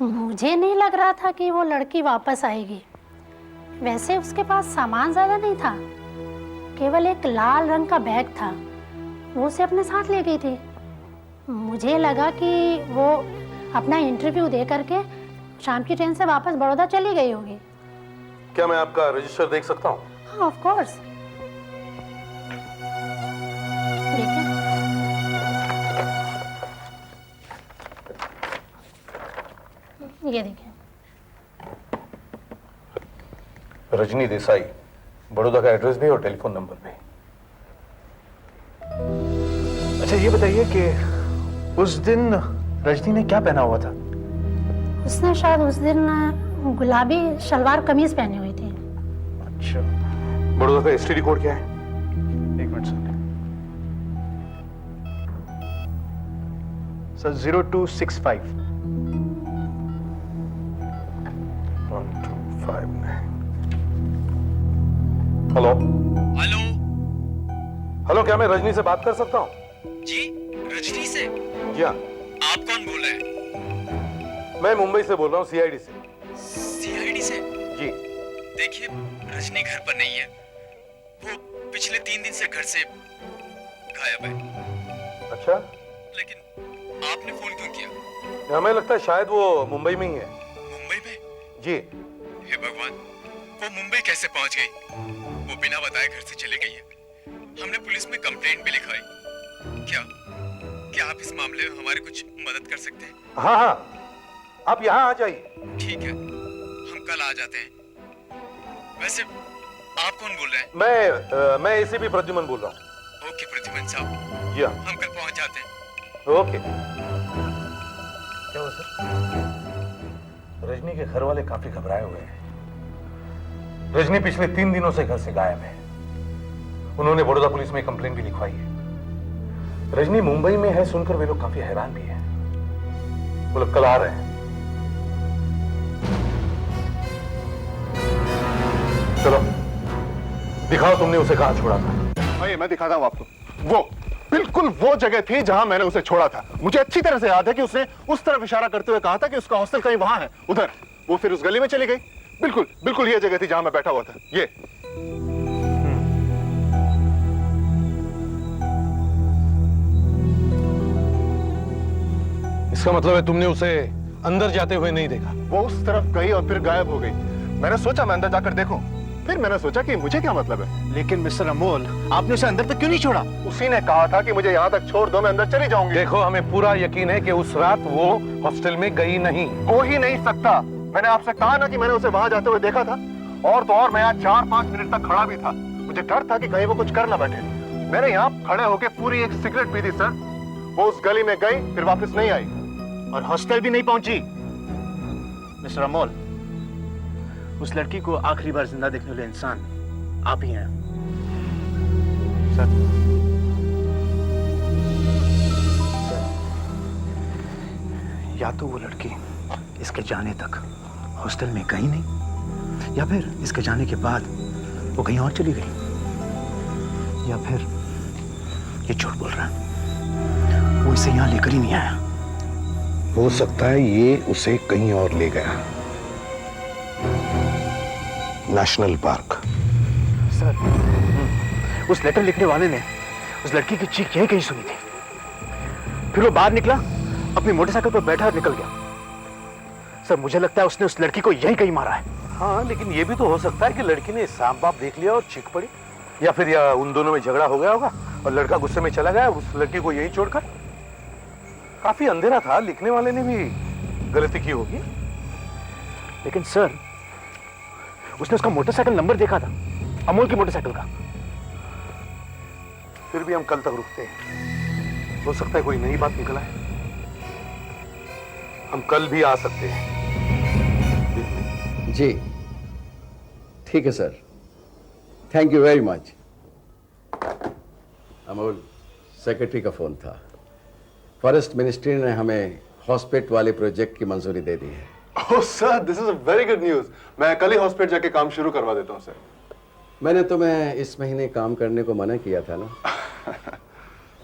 मुझे नहीं लग रहा था कि वो लड़की वापस आएगी। वैसे उसके पास सामान ज्यादा नहीं था, केवल एक लाल रंग का बैग था, वो उसे अपने साथ ले गई थी। मुझे लगा कि वो अपना इंटरव्यू दे करके शाम की ट्रेन से वापस बड़ौदा चली गई होगी। क्या मैं आपका रजिस्टर देख सकता हूँ? हाँ ऑफ कोर्स। ये देखिए। रजनी देसाई, बड़ौदा का एड्रेस भी और टेलीफोन नंबर भी। अच्छा ये बताइए कि उस दिन रजनी ने क्या पहना हुआ था? उसने शायद उस दिन गुलाबी शलवार कमीज पहनी हुई थी। अच्छा। बड़ौदा का एसटीडी कोड क्या है? एक minute sir. 0265। 1259। Hello hello. Hello, क्या मैं रजनी से बात कर सकता हूँ? जी रजनी से? जी हाँ। आप कौन बोल रहे हैं? मैं मुंबई से बोल रहा हूँ, सीआईडी से। सीआईडी से? जी। देखिए रजनी घर पर नहीं है, वो पिछले 3 दिन से घर से गायब है। अच्छा, लेकिन आपने फोन क्यों किया? हमें लगता है शायद वो मुंबई में ही है। मुंबई में? जी। हे भगवान, वो मुंबई कैसे पहुंच गई? वो बिना बताए घर से चली गई है। हमने पुलिस में कंप्लेंट भी लिखवाई। क्या आप इस मामले में हमारी कुछ मदद कर सकते हैं? हाँ हाँ, आप यहाँ आ जाइए। ठीक है, हम कल आ जाते हैं। वैसे आप कौन बोल रहे हैं? मैं एसीपी प्रद्युमन बोल रहा हूँ। ओके प्रद्युमन साहब। जी हाँ। हम कल पहुंच जाते हैं। ओके। क्या हुआ सर? रजनी के घर वाले काफी घबराए हुए हैं। रजनी पिछले 3 दिनों से घर से गायब है। उन्होंने बड़ौदा पुलिस में कंप्लेंट भी लिखवाई है। रजनी मुंबई में है सुनकर वे लोग काफी हैरान भी हैं। वो लोग कल आ रहे हैं। चलो दिखाओ तुमने उसे कहां छोड़ा था। आइए मैं दिखाता हूं आपको। वो बिल्कुल वो जगह थी जहां मैंने उसे छोड़ा था। मुझे अच्छी तरह से याद है कि उसने उस तरफ इशारा करते हुए कहा था कि उसका हॉस्टल कहीं वहां है, उधर। वो फिर उस गली में चली गई। बिल्कुल बिल्कुल ये जगह थी जहां मैं बैठा हुआ था। ये इसका मतलब है तुमने उसे अंदर जाते हुए नहीं देखा? वो उस तरफ गई और फिर गायब हो गई। मैंने सोचा मैं अंदर जाकर देखूं, फिर मैंने सोचा कि मुझे क्या मतलब है। लेकिन मिस्टर अमोल, आपने उसे अंदर तक क्यों नहीं छोड़ा? उसी ने कहा था कि मुझे यहाँ तक छोड़ दो, मैं अंदर चली जाऊंगी। देखो हमें पूरा यकीन है कि उस रात वो हॉस्टल में गई नहीं। हो ही नहीं सकता। मैंने आपसे कहा ना कि मैंने उसे वहां जाते हुए देखा था। और तो और मैं यहाँ 4-5 मिनट तक खड़ा भी था। मुझे डर था कि कहीं वो कुछ कर ना बैठे। मैंने यहाँ खड़े होकर पूरी एक सिगरेट पी थी सर। वो उस गली में गई, फिर वापस नहीं आई और हॉस्टल भी नहीं पहुंची। मिस्टर अमोल, उस लड़की को आखिरी बार जिंदा देखने वाले इंसान आप ही हैं। सर, या तो वो लड़की इसके जाने तक हॉस्टल में गई नहीं, या फिर इसके जाने के बाद वो कहीं और चली गई, या फिर ये झूठ बोल रहा है, वो इसे यहाँ लेकर ही नहीं आया। हो सकता है ये उसे कहीं और ले गया। National park. सर, उस लेटर लिखने वाले ने उस लड़की की चीख यहीं कहीं सुनी थी। फिर वो बाहर निकला, अपनी मोटरसाइकिल पर बैठा और निकल गया। सर, मुझे लगता है उसने उस लड़की को यहीं कहीं मारा है। हाँ, लेकिन ये भी तो हो सकता है कि लड़की ने सांप बाप देख लिया और चीख पड़ी, या फिर उन दोनों में झगड़ा हो गया होगा और लड़का गुस्से में चला गया उस लड़की को यहीं छोड़कर। काफी अंधेरा था, लिखने वाले ने भी गलती की होगी। लेकिन सर, उसने उसका मोटरसाइकिल नंबर देखा था, अमोल की मोटरसाइकिल का। फिर भी हम कल तक रुकते हैं। हो सकता है कोई नई बात निकल आए। हम कल भी आ सकते हैं। जी ठीक है sir, thank you very much. Amol, secretary का फोन था। फॉरेस्ट मिनिस्ट्री ने हमें हॉस्पिटल वाले प्रोजेक्ट की मंजूरी दे दी है। Oh sir, this is a very good news. मैं कल ही हॉस्पिटल जाके काम शुरू करवा देता हूँ सर। मैंने तुम्हें इस महीने काम करने को मना किया था ना।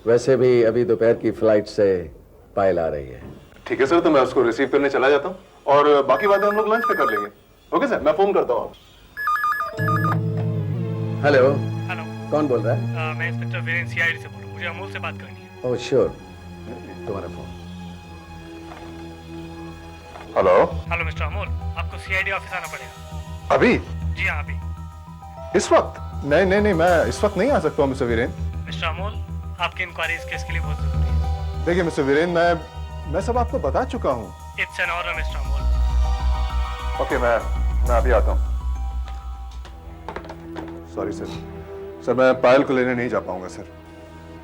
वैसे भी अभी दोपहर की फ्लाइट से पायल आ रही है। ठीक है सर, तो मैं उसको रिसीव करने चला जाता हूँ और बाकी बातें हम लोग लंच पे कर लेंगे। ओके सर, मैं फोन करता हूँ आपको। हेलो। हेलो, कौन बोल रहा है? मैं इंस्पेक्टर वीरेन सीआईडी से बोल रहा हूँ। मुझे अमोल से बात करनी है। ओह श्योर, तुम्हारा phone. Hello. Hello mister Amol, आपको सीआईडी ऑफिस आना पड़ेगा। अभी? जी हाँ, अभी। इस वक्त? नहीं, मैं इस वक्त नहीं आ सकता हूँ मिस्टर वीरेन। मिस्टर अमोल, आपकी इंक्वायरी इस केस के लिए बहुत जरूरी है। देखिए मिस्टर वीरेन, मैं सब आपको बता चुका हूँ। It's an honour mister Amol. Okay, मैं अभी आता हूँ। सॉरी सर, मैं पायल को लेने नहीं जा पाऊंगा सर।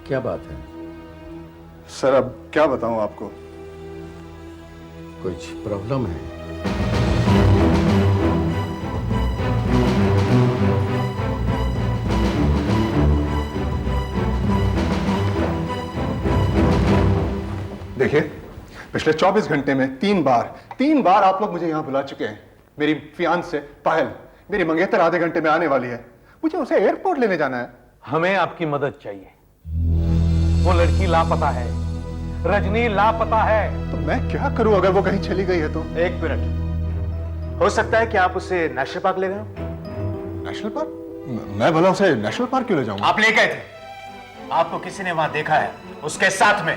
क्या बात है? सर अब क्या बताऊं आपको? कुछ प्रॉब्लम है? देखिए, पिछले 24 घंटे में 3 बार आप लोग मुझे यहां बुला चुके हैं। मेरी फियांसे पायल, मेरी मंगेतर आधे घंटे में आने वाली है। मुझे उसे एयरपोर्ट लेने जाना है। हमें आपकी मदद चाहिए। वो लड़की लापता है, रजनी लापता है। तो मैं क्या करूं अगर वो कहीं चली गई है तो? एक मिनट, हो सकता है कि आप उसे नेशनल पार्क ले गए हो? National park? मैं भला उसे नेशनल पार्क क्यों ले जाऊंगा? आप ले गए थे, आपको किसी ने वहां देखा है उसके साथ में।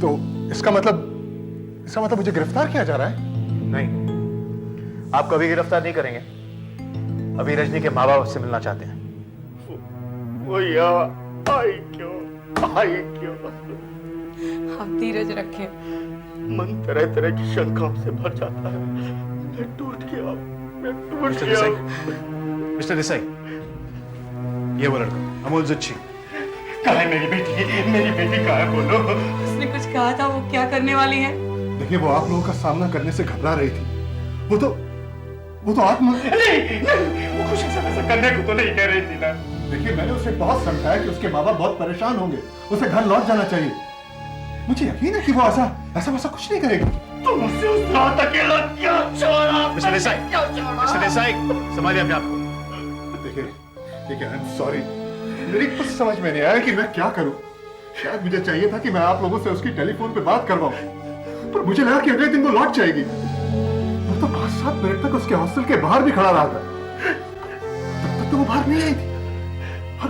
तो इसका मतलब मुझे गिरफ्तार किया जा रहा है? नहीं, आपको अभी गिरफ्तार नहीं करेंगे। अभी रजनी के माँ बाप से मिलना चाहते हैं। वो यहाँ आई क्यों? आप धीरज रखें। मन तरह तरह की शंकाओं से भर जाता है। मैं टूट गया। मिस्टर देसाई, ये वो लड़का अमोल जुच्छी। कहाँ है मेरी बेटी कहाँ है? बोलो। उसने कुछ कहा था, वो क्या करने वाली है? देखिए, वो आप लोगों का सामना करने से घबरा रही थी। वो तो नहीं, वो कुछ ऐसा करने को तो नहीं कह रही थी ना। देखिए, मैंने उसे बहुत समझाया कि उसके माँ बाप बहुत परेशान होंगे, उसे घर लौट जाना चाहिए। मुझे यकीन है कि वो ऐसा कुछ नहीं करेगी। तुम उसे उस रात अकेला क्यों छोड़ा? मिस्टर देसाई, संभालिए अपने आप को। देखिए, आई एम सॉरी। मेरी कुछ समझ में नहीं आया कि मैं क्या करूं। शायद मुझे चाहिए था कि मैं आप लोगों से उसकी टेलीफोन पे बात करवाऊं, पर मुझे लगा कि अगले दिन वो लौट जाएगी। मैं तो 5-7 मिनट तक उसके हॉस्टल के बाहर भी खड़ा रहा था। तब तक तो वो बाहर नहीं आई थी। और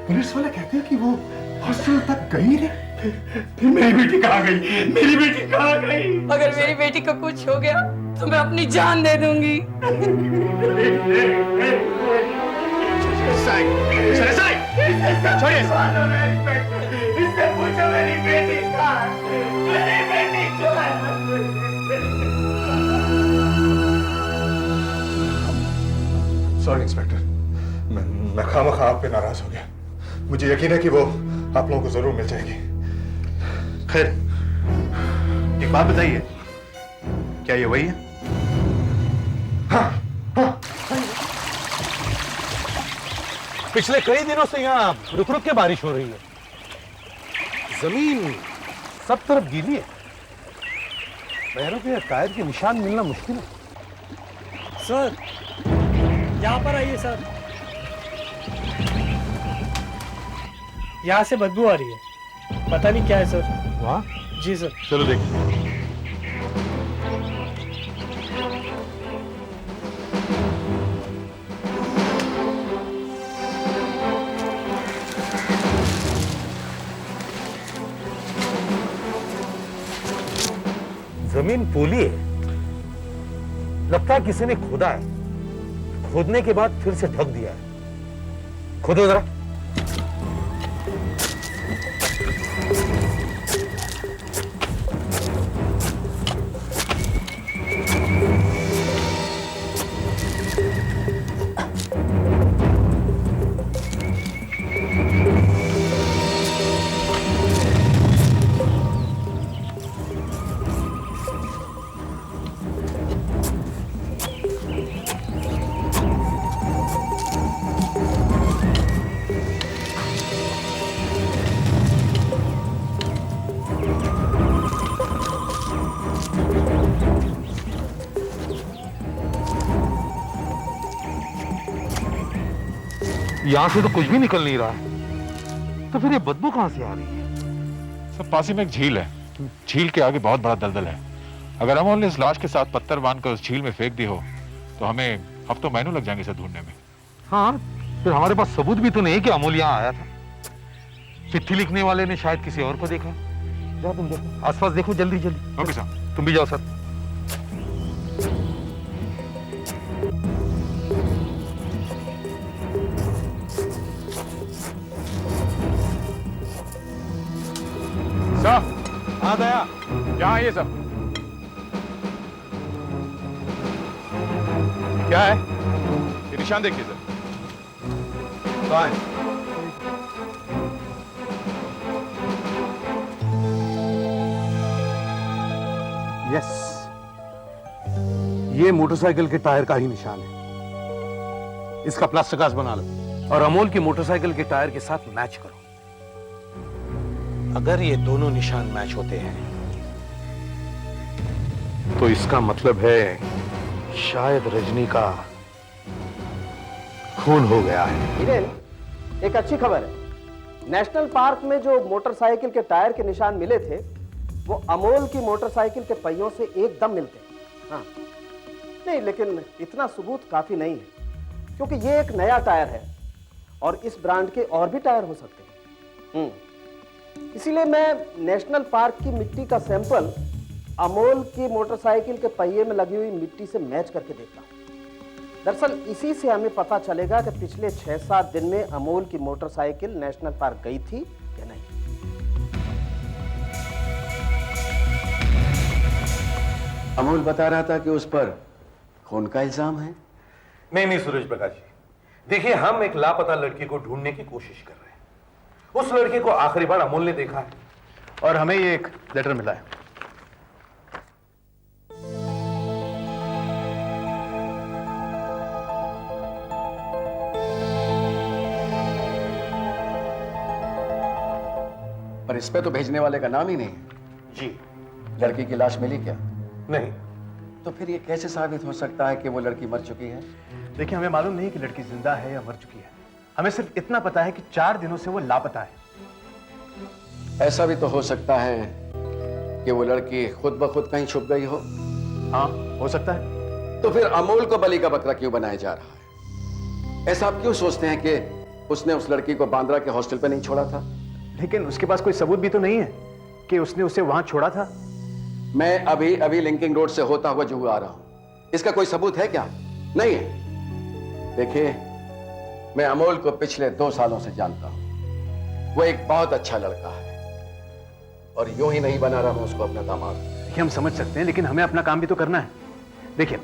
पुलिस वाले कहते हैं कि वो हॉस्टल तक गई नहीं। फिर मेरी बेटी कहाँ गई? अगर मेरी बेटी को कुछ हो गया तो मैं अपनी जान दे दूंगी। छोड़िए। इससे पूछो मेरी बेटी कहाँ है? मेरी बेटी कहाँ है? सॉरी इंस्पेक्टर, मैं खामखा आप पे नाराज हो गया। मुझे यकीन है कि वो आप लोगों को जरूर मिल जाएगी। खैर, एक बात बताइए, क्या ये वही है? हाँ। पिछले कई दिनों से यहाँ रुक रुक के बारिश हो रही है। जमीन सब तरफ गीली है। पैरों के टायर के निशान मिलना मुश्किल है। सर, यहाँ पर आइए सर। यहाँ से बदबू आ रही है, पता नहीं क्या है सर। वहाँ? जी सर। चलो देखिए। जमीन पोली है, लगता है किसी ने खोदा है। खोदने के बाद फिर से ढक दिया है। खोदो जरा। यहाँ से तो कुछ भी निकल नहीं रहा है, तो फिर ये बदबू कहाँ से आ रही है? सब पास ही में एक झील है, झील के आगे बहुत बड़ा दलदल है। अगर अमोल ने इस लाश के साथ पत्थर बांधकर उस झील में फेंक दी हो तो हमें हफ्तों महीनों लग जाएंगे इसे ढूंढने में। हाँ, फिर हमारे पास सबूत भी तो नहीं कि अमोल यहाँ आया था। चिट्ठी लिखने वाले ने शायद किसी और को देखा। जाओ तुम देखो, आसपास देखो, जल्दी जल्दी। Okay sir. तुम भी जाओ सर। सर, हाँ दया, यहाँ आइए सर। क्या है ये निशान देखिए सर। कहाँ है? यस, ये मोटरसाइकिल के टायर का ही निशान है। इसका प्लास्टर कास्ट बना लो और अमोल की मोटरसाइकिल के टायर के साथ मैच करो। अगर ये दोनों निशान मैच होते हैं तो इसका मतलब है शायद रजनी का खून हो गया है। हिरेन, एक अच्छी खबर है। नेशनल पार्क में जो मोटरसाइकिल के टायर के निशान मिले थे वो अमोल की मोटरसाइकिल के पहियों से एकदम मिलते हैं। हाँ, नहीं, लेकिन इतना सबूत काफी नहीं है क्योंकि ये एक नया टायर है और इस ब्रांड के और भी टायर हो सकते हैं। इसीलिए मैं नेशनल पार्क की मिट्टी का सैंपल अमोल की मोटरसाइकिल के पहिए में लगी हुई मिट्टी से मैच करके देखता हूं। दरअसल इसी से हमें पता चलेगा कि पिछले 6-7 दिन में अमोल की मोटरसाइकिल नेशनल पार्क गई थी या नहीं। अमोल बता रहा था कि उस पर खून का इल्जाम है। नहीं सूरज प्रकाश जी, देखिए, हम एक लापता लड़की को ढूंढने की कोशिश कर रहे हैं। उस लड़के को आखिरी बार अमोल ने देखा है और हमें ये एक लेटर मिला है। पर इस पे तो भेजने वाले का नाम ही नहीं है। जी। लड़की की लाश मिली क्या? नहीं। तो फिर ये कैसे साबित हो सकता है कि वो लड़की मर चुकी है? देखिए, हमें मालूम नहीं कि लड़की जिंदा है या मर चुकी है। हमें सिर्फ इतना पता है कि 4 दिनों से वो लापता है। ऐसा भी तो हो सकता है कि वो लड़की खुद ब खुद कहीं छुप गई हो। हाँ, हो सकता है। तो फिर अमोल को बलि का बकरा क्यों बनाया जा रहा है? ऐसा आप क्यों सोचते हैं कि उसने उस लड़की को बांद्रा के हॉस्टल पे नहीं छोड़ा था? लेकिन उसके पास कोई सबूत भी तो नहीं है कि उसने उसे वहां छोड़ा था। मैं अभी अभी लिंकिंग रोड से होता हुआ जुहू आ रहा हूं। इसका कोई सबूत है क्या? नहीं है। देखिए, मैं अमोल को पिछले 2 सालों से जानता हूं। वो एक बहुत अच्छा लड़का है और यूं ही नहीं बना रहा हूं उसको अपना दामाद। देखिए, हम समझ सकते हैं, लेकिन हमें अपना काम भी तो करना है। देखिए,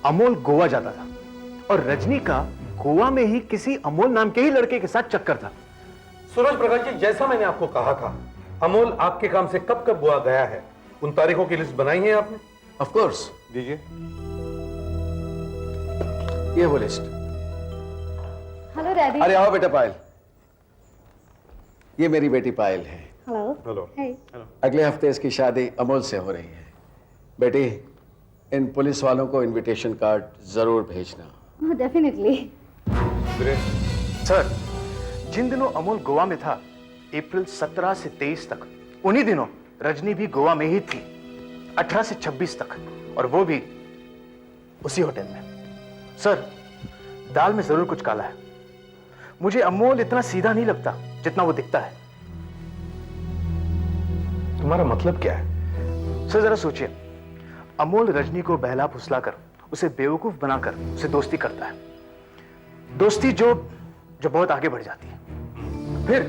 अमोल गोवा जाता था और रजनी का गोवा में ही किसी अमोल नाम के ही लड़के के साथ चक्कर था। सूरज प्रकाश जी, जैसा मैंने आपको कहा था, अमोल आपके काम से कब कब गोवा गया है, उन तारीखों की लिस्ट बनाई है आपने? Of course. दीजिए। ये वो लिस्ट। Hello daddy. अरे आओ बेटा पायल। ये मेरी बेटी पायल है। हेलो। हेलो। अगले हफ्ते इसकी शादी अमोल से हो रही है। बेटी, इन पुलिस वालों को इनविटेशन कार्ड जरूर भेजना। डेफिनेटली। सर, जिन दिनों अमोल गोवा में था, अप्रैल 17 से 23 तक, उन्हीं दिनों रजनी भी गोवा में ही थी, 18 से 26 तक, और वो भी उसी होटल में। सर, दाल में जरूर कुछ काला है। मुझे अमोल इतना सीधा नहीं लगता जितना वो दिखता है। तुम्हारा मतलब क्या है? सर, जरा सोचिए, अमोल रजनी को बहला फुसलाकर, उसे बेवकूफ बनाकर उसे दोस्ती करता है। दोस्ती जो बहुत आगे बढ़ जाती है। फिर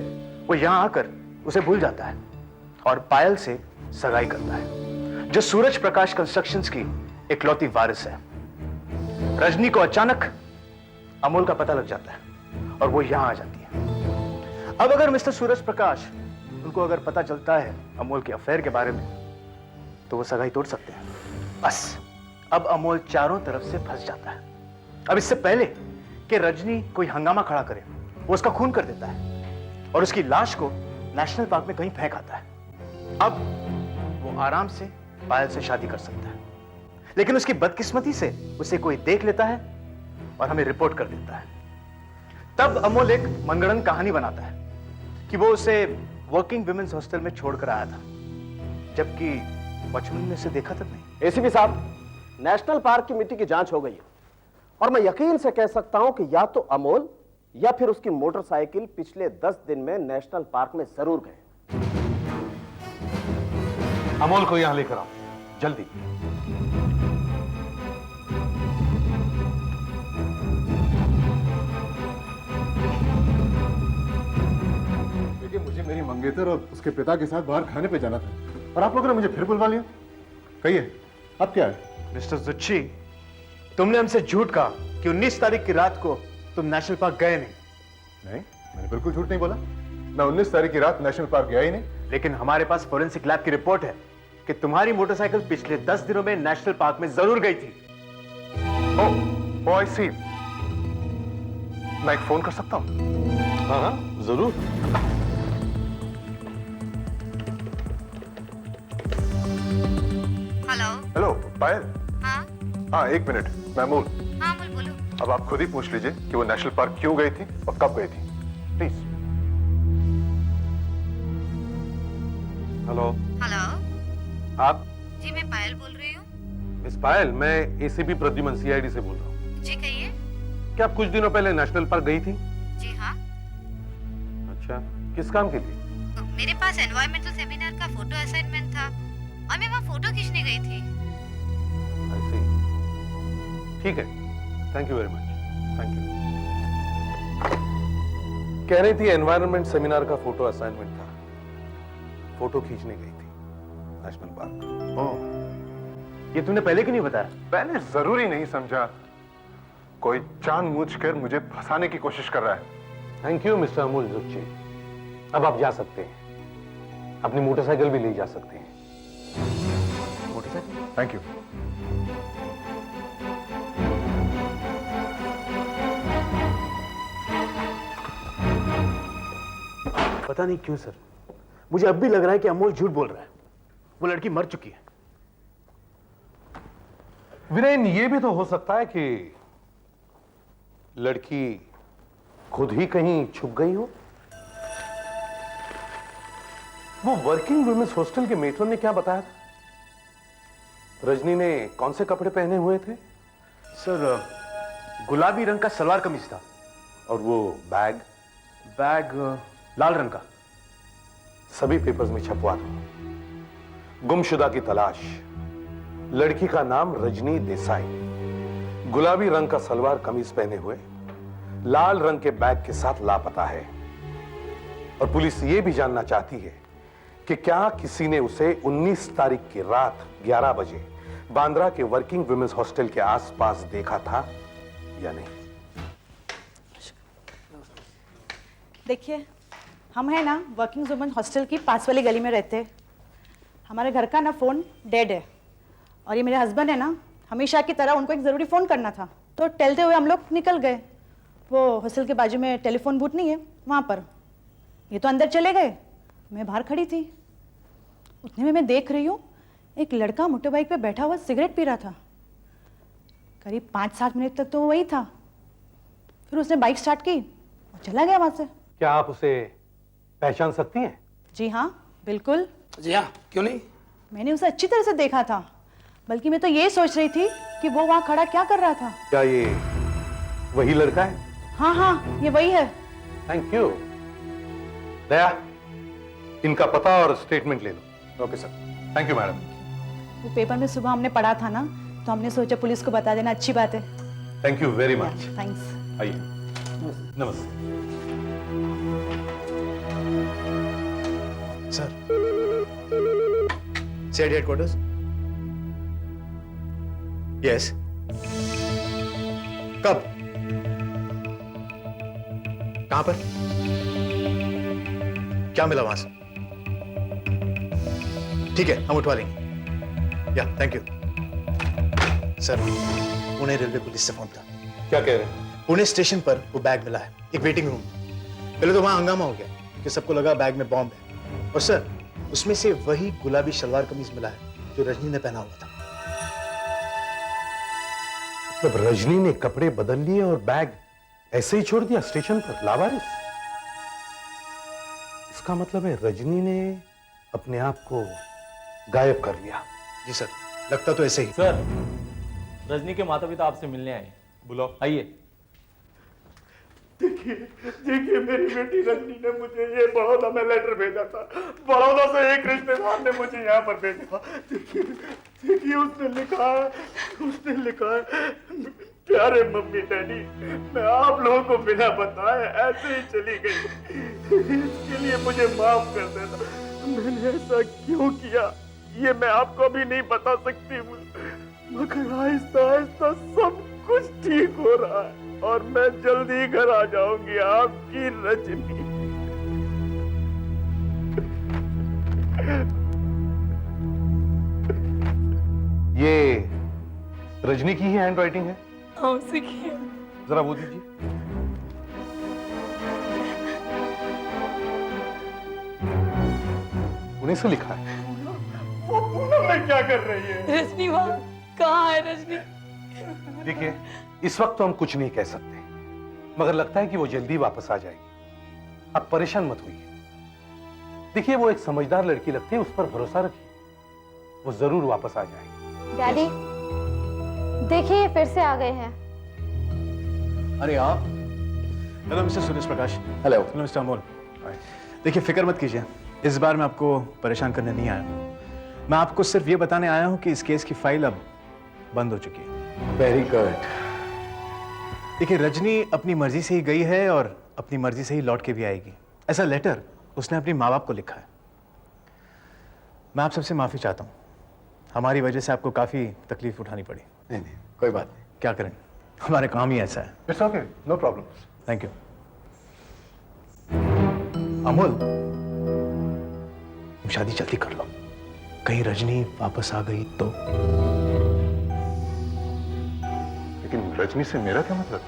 वो यहां आकर उसे भूल जाता है और पायल से सगाई करता है, जो सूरज प्रकाश कंस्ट्रक्शंस की इकलौती वारिस है। रजनी को अचानक अमोल का पता लग जाता है और वो यहां आ जाती है। अब अगर मिस्टर सूरज प्रकाश उनको अगर पता चलता है अमोल के अफेयर के बारे में, तो वो सगाई तोड़ सकते हैं। बस अब अमोल चारों तरफ से फंस जाता है। अब इससे पहले कि रजनी कोई हंगामा खड़ा करे, वो उसका खून कर देता है और उसकी लाश को नेशनल पार्क में कहीं फेंक आता है। अब वो आराम से पायल से शादी कर सकता है, लेकिन उसकी बदकिस्मती से उसे कोई देख लेता है और हमें रिपोर्ट कर देता है। तब अमोल एक मनगढ़ंत कहानी बनाता है कि वो उसे वर्किंग विमेंस हॉस्टल में छोड़कर आया था, जबकि बचपन में उसे देखा तक नहीं। एसीपी साहब, नेशनल पार्क की मिट्टी की जांच हो गई है और मैं यकीन से कह सकता हूं कि या तो अमोल या फिर उसकी मोटरसाइकिल पिछले 10 दिन में नेशनल पार्क में जरूर गए। अमोल को यहां लेकर आओ जल्दी। देखिए, मुझे मेरी मंगेतर और उसके पिता के साथ बाहर खाने पे जाना था और आप लोगों ने मुझे फिर बुलवा लिया। कहिए, अब क्या है? मिस्टर जुच्ची, तुमने हमसे झूठ कहा कि 19 तारीख की रात को तुम नेशनल पार्क गए नहीं। नहीं, मैंने बिल्कुल झूठ नहीं बोला। मैं 19 तारीख की रात नेशनल पार्क गया ही नहीं। लेकिन हमारे पास फोरेंसिक लैब की रिपोर्ट है कि तुम्हारी मोटरसाइकिल पिछले 10 दिनों में नेशनल पार्क में जरूर गई थी। ओह, आई सी। मैं एक फोन कर सकता हूं? हाँ, जरूर। हेलो पायल। हाँ, 1 मिनट, मैं अमोल। हाँ, बोलो। अब आप खुद ही पूछ लीजिए कि वो नेशनल पार्क क्यों गई थी और कब गई थी, प्लीज। हेलो। आप? जी, मैं पायल बोल रही हूँ। मिस पायल, मैं एसीपी प्रद्युमन सीआईडी से बोल रहा हूँ। जी, कहिए। क्या आप कुछ दिनों पहले नेशनल पार्क गई थी? जी हाँ। अच्छा, किस काम के लिए? मेरे पास एनवायरमेंटल सेमिनार का फोटो असाइनमेंट था और मैं वहाँ फोटो खींचने गई थी। ठीक है, thank you very much. Thank you. कह रही थी एनवायरनमेंट सेमिनार का फोटो असाइनमेंट था, फोटो खींचने गई थी नेशनल पार्क। ओह, ये तुमने पहले क्यों नहीं बताया? मैंने जरूरी नहीं समझा। कोई जानबूझकर मुझे फंसाने की कोशिश कर रहा है। Thank you mister Amol Juchchi. अब आप जा सकते हैं, अपनी मोटरसाइकिल भी ले जा सकते हैं। मोटरसाइकिल? Thank you. पता नहीं क्यों सर, मुझे अब भी लग रहा है कि अमोल झूठ बोल रहा है। वो लड़की मर चुकी है। वीरेन, ये भी तो हो सकता है कि लड़की खुद ही कहीं छुप गई हो। वो वर्किंग वुमेन्स हॉस्टल के मेट्रोन ने क्या बताया था? रजनी ने कौन से कपड़े पहने हुए थे? सर, गुलाबी रंग का सलवार कमीज था। और वो बैग? बैग लाल रंग का। सभी पेपर्स में छपवा दो। गुमशुदा की तलाश, लड़की का नाम रजनी देसाई, गुलाबी रंग का सलवार कमीज पहने हुए, लाल रंग के बैग के साथ लापता है। और पुलिस यह भी जानना चाहती है कि क्या किसी ने उसे 19 तारीख की रात 11 बजे बांद्रा के वर्किंग वुमेन्स हॉस्टल के आसपास देखा था या नहीं। देखिए, हम है ना वर्किंग वुमेन हॉस्टल की पास वाली गली में रहते हैं। हमारे घर का ना फोन डेड है और ये मेरे हस्बैंड है ना, हमेशा की तरह उनको एक ज़रूरी फ़ोन करना था, तो टहलते हुए हम लोग निकल गए। वो हॉस्टल के बाजू में टेलीफोन बूथ नहीं है, वहाँ पर। ये तो अंदर चले गए, मैं बाहर खड़ी थी। उतने में मैं देख रही हूँ एक लड़का मोटर बाइक पे बैठा हुआ सिगरेट पी रहा था। करीब 5-7 मिनट तक तो वो वही था। फिर उसने बाइक स्टार्ट की और चला गया वहाँ से। क्या आप उसे पहचान सकती हैं? जी हाँ, बिल्कुल। जी हाँ, क्यों नहीं? मैंने उसे अच्छी तरह से देखा था, बल्कि मैं तो ये सोच रही थी कि वो वहाँ खड़ा क्या कर रहा था। क्या ये वही लड़का है? हाँ हाँ, ये वही है। Thank you. दया, इनका पता और स्टेटमेंट ले लो। Okay sir. Thank you madam. वो पेपर में सुबह हमने पढ़ा था ना, तो हमने सोचा पुलिस को बता देना अच्छी बात है। Thank you very much. Thanks. आइए। नमस्ते। Sir, CID headquarters. यस। कब? कहां पर? क्या मिला वहां से? ठीक है, हम उठवा लेंगे। या, thank you. Sir, Pune railway police से फोन था। क्या कह रहे हैं? पुणे स्टेशन पर वो बैग मिला है, एक वेटिंग रूम। पहले तो वहां हंगामा हो गया कि सबको लगा बैग में बॉम्ब है, और सर उसमें से वही गुलाबी शलवार कमीज मिला है जो रजनी ने पहना हुआ था। मतलब रजनी ने कपड़े बदल लिए और बैग ऐसे ही छोड़ दिया स्टेशन पर लावारिस? इसका मतलब है रजनी ने अपने आप को गायब कर लिया। जी सर, लगता तो ऐसे ही। सर, रजनी के माता पिता आपसे मिलने आए। बुलाओ। आइए। देखिए मेरी बेटी रजनी ने मुझे ये बड़ौदा में लेटर भेजा था। बड़ौदा से एक रिश्तेदार ने मुझे यहाँ पर भेजा। देखिए उसने लिखा है, प्यारे मम्मी डैडी, मैं आप लोगों को बिना बताए ऐसे ही चली गई। इसके लिए मुझे माफ कर देना। मैंने ऐसा क्यों किया ये मैं आपको भी नहीं बता सकती, मगर आहिस्ता आहिस्ता सब कुछ ठीक हो रहा है और मैं जल्दी घर आ जाऊंगी। आपकी रजनी। ये रजनी की ही हैंड राइटिंग है? हाँ, उसी की है। जरा वो दीजिए। उन्हीं से लिखा है। वो पूनम में क्या कर रही है? रजनी वहाँ कहाँ है? रजनी देखिए, इस वक्त तो हम कुछ नहीं कह सकते, मगर लगता है कि वो जल्दी वापस आ जाएगी। आप परेशान मत होइए। देखिए, वो एक समझदार लड़की लगती है, उस पर भरोसा रखिए, वो जरूर वापस आ जाएगी। डैडी, देखिए फिर से आ गए हैं। अरे आप? Hello mister Suresh Prakash. Hello mister Amol. देखिए, फिक्र मत कीजिए, इस बार मैं आपको परेशान करने नहीं आया। मैं आपको सिर्फ ये बताने आया हूं कि इस केस की फाइल अब बंद हो चुकी है। Very good. देखिए, रजनी अपनी मर्जी से ही गई है और अपनी मर्जी से ही लौट के भी आएगी। ऐसा लेटर उसने अपने माँ बाप को लिखा है। मैं आप सबसे माफी चाहता हूँ, हमारी वजह से आपको काफी तकलीफ उठानी पड़ी। नहीं, कोई बात नहीं। क्या करें, हमारे काम ही ऐसा है। It's okay, no problem. Thank you. Amol, शादी जल्दी कर लो, कहीं रजनी वापस आ गई तो। लेकिन रजनी से मेरा क्या मतलब?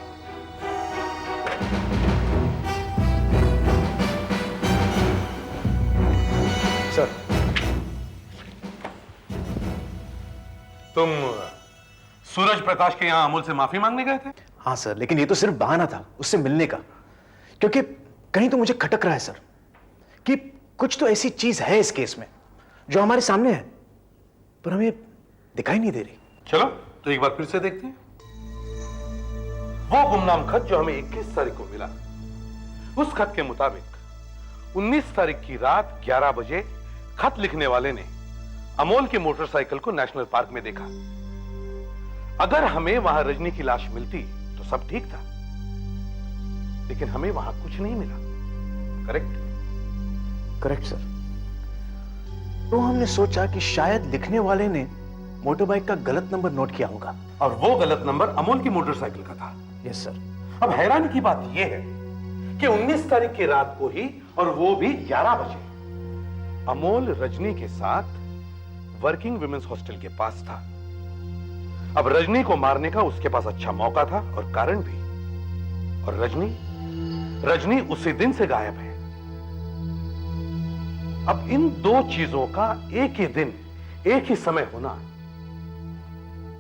सर, तुम सूरज प्रकाश के यहां अमोल से माफी मांगने गए थे? हाँ सर, लेकिन ये तो सिर्फ बहाना था उससे मिलने का, क्योंकि कहीं तो मुझे खटक रहा है सर कि कुछ तो ऐसी चीज है इस केस में जो हमारे सामने है पर हमें दिखाई नहीं दे रही। चलो तो एक बार फिर से देखते हैं। वो गुमनाम खत जो हमें 21 तारीख को मिला, उस खत के मुताबिक 19 तारीख की रात 11 बजे खत लिखने वाले ने अमोल की मोटरसाइकिल को नेशनल पार्क में देखा। अगर हमें वहां रजनी की लाश मिलती तो सब ठीक था, लेकिन हमें वहां कुछ नहीं मिला। करेक्ट? Correct sir. तो हमने सोचा कि शायद लिखने वाले ने मोटरबाइक का गलत नंबर नोट किया होगा, और वो गलत नंबर अमोल की मोटरसाइकिल का था। Yes sir. अब हैरानी की बात यह है कि 19 तारीख की रात को ही, और वो भी 11 बजे, अमोल रजनी के साथ वर्किंग विमेंस हॉस्टल के पास था। अब रजनी को मारने का उसके पास अच्छा मौका था और कारण भी। और रजनी उसी दिन से गायब है। अब इन दो चीजों का एक ही दिन, एक ही समय होना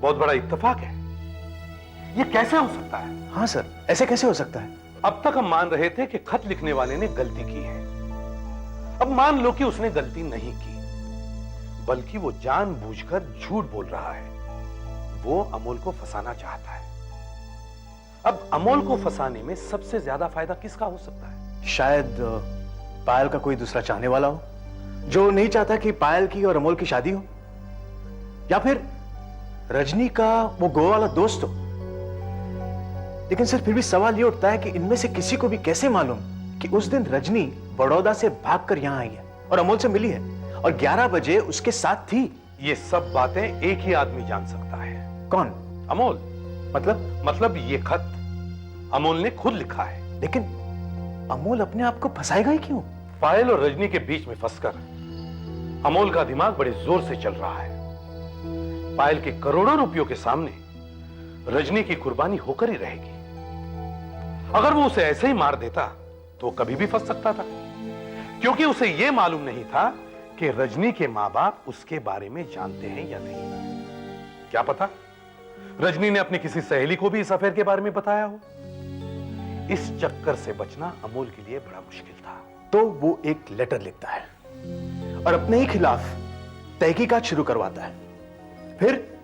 बहुत बड़ा इत्तेफाक है। यह कैसे हो सकता है? हाँ सर, ऐसे कैसे हो सकता है? अब तक हम मान रहे थे कि खत लिखने वाले ने गलती की है। अब मान लो कि उसने गलती नहीं की, बल्कि वो जानबूझकर झूठ बोल रहा है। वो अमोल को फंसाना चाहता है। अब अमोल को फंसाने में सबसे ज्यादा फायदा किसका हो सकता है? शायद पायल का कोई दूसरा चाहने वाला हो जो नहीं चाहता कि पायल की और अमोल की शादी हो, या फिर रजनी का वो गोवा वाला दोस्त हो। लेकिन सर, फिर भी सवाल ये उठता है कि इनमें से किसी को भी कैसे मालूम कि उस दिन रजनी बड़ौदा से भागकर यहां आई है और अमोल से मिली है और 11 बजे उसके साथ थी। ये सब बातें एक ही आदमी जान सकता है। कौन? अमोल। मतलब ये खत अमोल ने खुद लिखा है। लेकिन अमोल अपने आप को फंसाएगा ही क्यों? पायल और रजनी के बीच में फंसकर अमोल का दिमाग बड़े जोर से चल रहा है। पायल के करोड़ों रुपयों के सामने रजनी की कुर्बानी होकर ही रहेगी। अगर वो उसे ऐसे ही मार देता तो कभी भी फंस सकता था, क्योंकि उसे यह मालूम नहीं था कि रजनी के मां बाप उसके बारे में जानते हैं या नहीं। क्या पता रजनी ने अपनी किसी सहेली को भी इस अफेयर के बारे में बताया हो। इस चक्कर से बचना अमोल के लिए बड़ा मुश्किल था। तो वो एक लेटर लिखता है और अपने ही खिलाफ तहकीकात शुरू करवाता है। फिर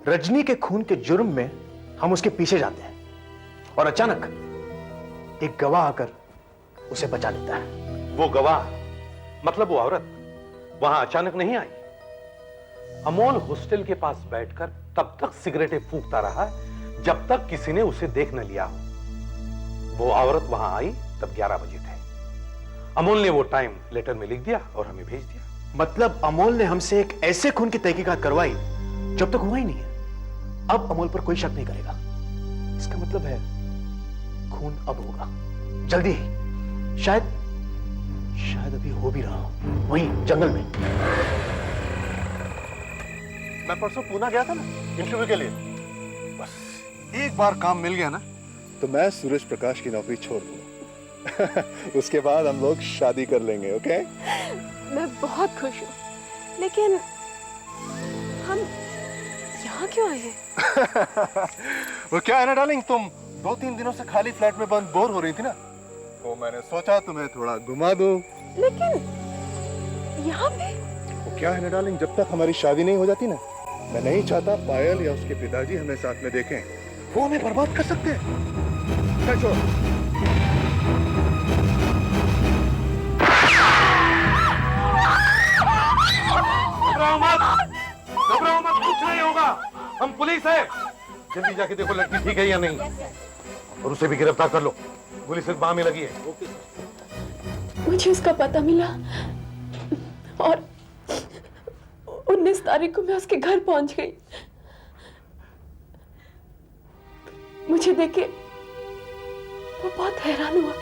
रजनी के खून के जुर्म में हम उसके पीछे जाते हैं और अचानक एक गवाह आकर उसे बचा लेता है। वो गवाह मतलब वो औरत वहां अचानक नहीं आई। अमोल हॉस्टल के पास बैठकर तब तक सिगरेटें फूंकता रहा जब तक किसी ने उसे देख न लिया हो। वो औरत वहां आई तब 11 बजे थे। अमोल ने वो टाइम लेटर में लिख दिया और हमें भेज दिया। मतलब अमोल ने हमसे एक ऐसे खून की तहकीकात करवाई जब तक हुआ ही नहीं है। अब अमोल पर कोई शक नहीं करेगा। इसका मतलब है खून अब होगा, जल्दी ही। शायद अभी हो भी रहा हो, वहीं जंगल में। मैं परसों पूना गया था ना इंटरव्यू के लिए। बस एक बार काम मिल गया ना तो मैं सूरज प्रकाश की नौकरी छोड़ दूंगा। उसके बाद हम लोग शादी कर लेंगे। ओके? मैं बहुत खुश हूँ, लेकिन हम यहाँ क्यों आए हैं? वो क्या है ना डार्लिंग, तुम 2-3 दिनों से खाली फ्लैट में बंद बोर हो रही थी ना, तो मैंने सोचा तुम्हें थोड़ा घुमा दूं। लेकिन यहाँ पे वो क्या है ना डार्लिंग, जब तक हमारी शादी नहीं हो जाती ना, मैं नहीं चाहता पायल या उसके पिताजी हमें साथ में देखें। वो हमें बर्बाद कर सकते हैं। चलो घबराओ मत, कुछ नहीं होगा। हम पुलिस है। जल्दी जाके देखो लड़की ठीक है या नहीं, और उसे भी गिरफ्तार कर लो। गोली सिर्फ बाह में लगी है। मुझे उसका पता मिला और 19 तारीख को मैं उसके घर पहुंच गई। मुझे देखे वो बहुत हैरान हुआ।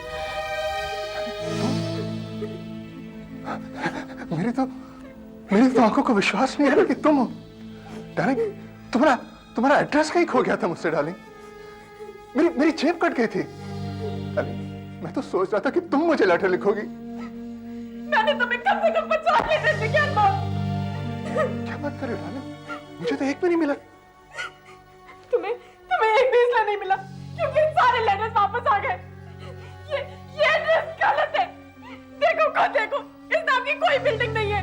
मेरी तो आंखों को विश्वास नहीं आ रहा कि तुम हो। डार्लिंग, तुम्हारा एड्रेस कहीं खो गया था मुझसे डार्लिंग। मेरी जेब कट गई थी। डार्लिंग, मैं तो सोच रहा था कि तुम मुझे लेटर लिखोगी। मैंने तुम्हें कम से कम 50 लेटर लिखे हैं। क्या बात कर रहे हो डार्लिंग? मुझे तो एक भी नहीं मिला। तुम्हें एक भी इसलिए नहीं मिला क्योंकि सारे लेटर्स वापस आ गए। ये एड्रेस गलत है। देखो इस नाम की कोई बिल्डिंग नहीं है।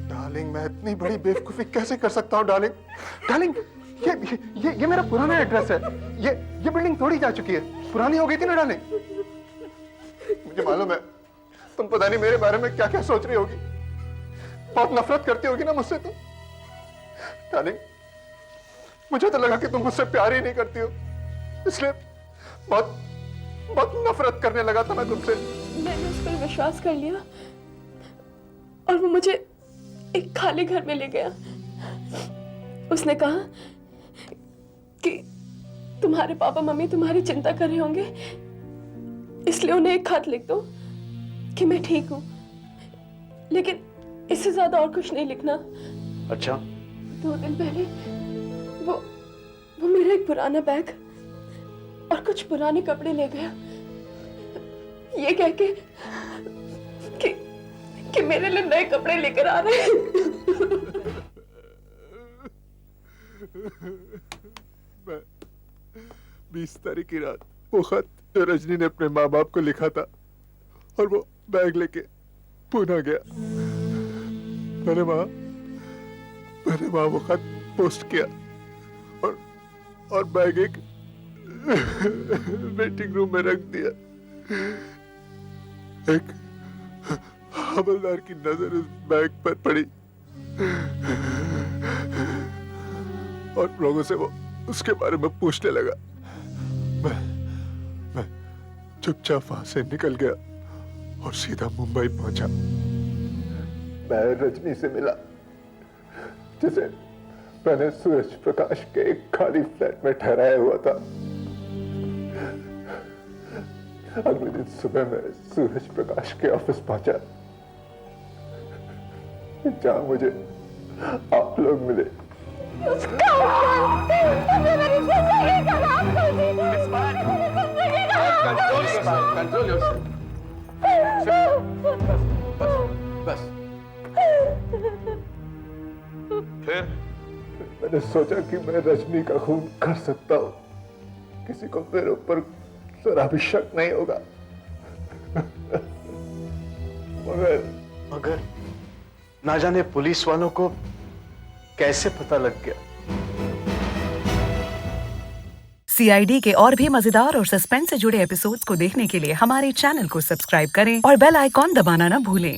डार्लिंग, मैं इतनी बड़ी बेवकूफी कैसे कर सकता हूँ डार्लिंग? डार्लिंग, ये मेरा पुराना एड्रेस है। ये बिल्डिंग थोड़ी जा चुकी है, पुरानी हो गई थी ना डार्लिंग। मुझे मालूम है तुम पता नहीं मेरे बारे में क्या क्या सोच रही होगी। बहुत नफरत करती होगी ना मुझसे तुम। डार्लिंग, मुझे तो लगा कि तुम मुझसे प्यार ही नहीं करती हो, इसलिए बहुत नफरत करने लगा था मैं तुमसे। मैंने उस पर विश्वास कर लिया और वो मुझे एक खाली घर में ले गया। उसने कहा कि तुम्हारे पापा मम्मी तुम्हारी चिंता कर रहे होंगे, इसलिए उन्हें एक खत लिख दो कि मैं ठीक हूं, लेकिन इससे ज्यादा और कुछ नहीं लिखना। अच्छा? 2 दिन पहले वो मेरा एक पुराना बैग और कुछ पुराने कपड़े ले गया, ये कह के कि मेरे लिए नए कपड़े लेकर आ रहे हैं। 20 तारीख की रात वो खत जो रजनी ने अपने माँ बाप को लिखा था और वो बैग लेके पूना गया। मैंने वहां वो खत पोस्ट किया और बैग एक वेटिंग रूम में रख दिया। एक हवलदार की नजर उस बैग पर पड़ी और लोगों से वो उसके बारे में पूछने लगा। मैं चुपचाप वहां से निकल गया और सीधा मुंबई पहुंचा। मैं रजनी से मिला जिसे मैंने सूरज प्रकाश के एक खाली फ्लैट में ठहराया हुआ था। अगले दिन सुबह मैं सूरज प्रकाश के ऑफिस पहुंचा जहां मुझे आप लोग मिले। बस फिर मैंने सोचा कि मैं रजनी का खून कर सकता हूं, किसी को मेरे ऊपर जरा भी शक नहीं होगा। मगर ना जाने पुलिस वालों को कैसे पता लग गया। CID के और भी मजेदार और सस्पेंस से जुड़े एपिसोड्स को देखने के लिए हमारे चैनल को सब्सक्राइब करें और बेल आइकॉन दबाना ना भूलें।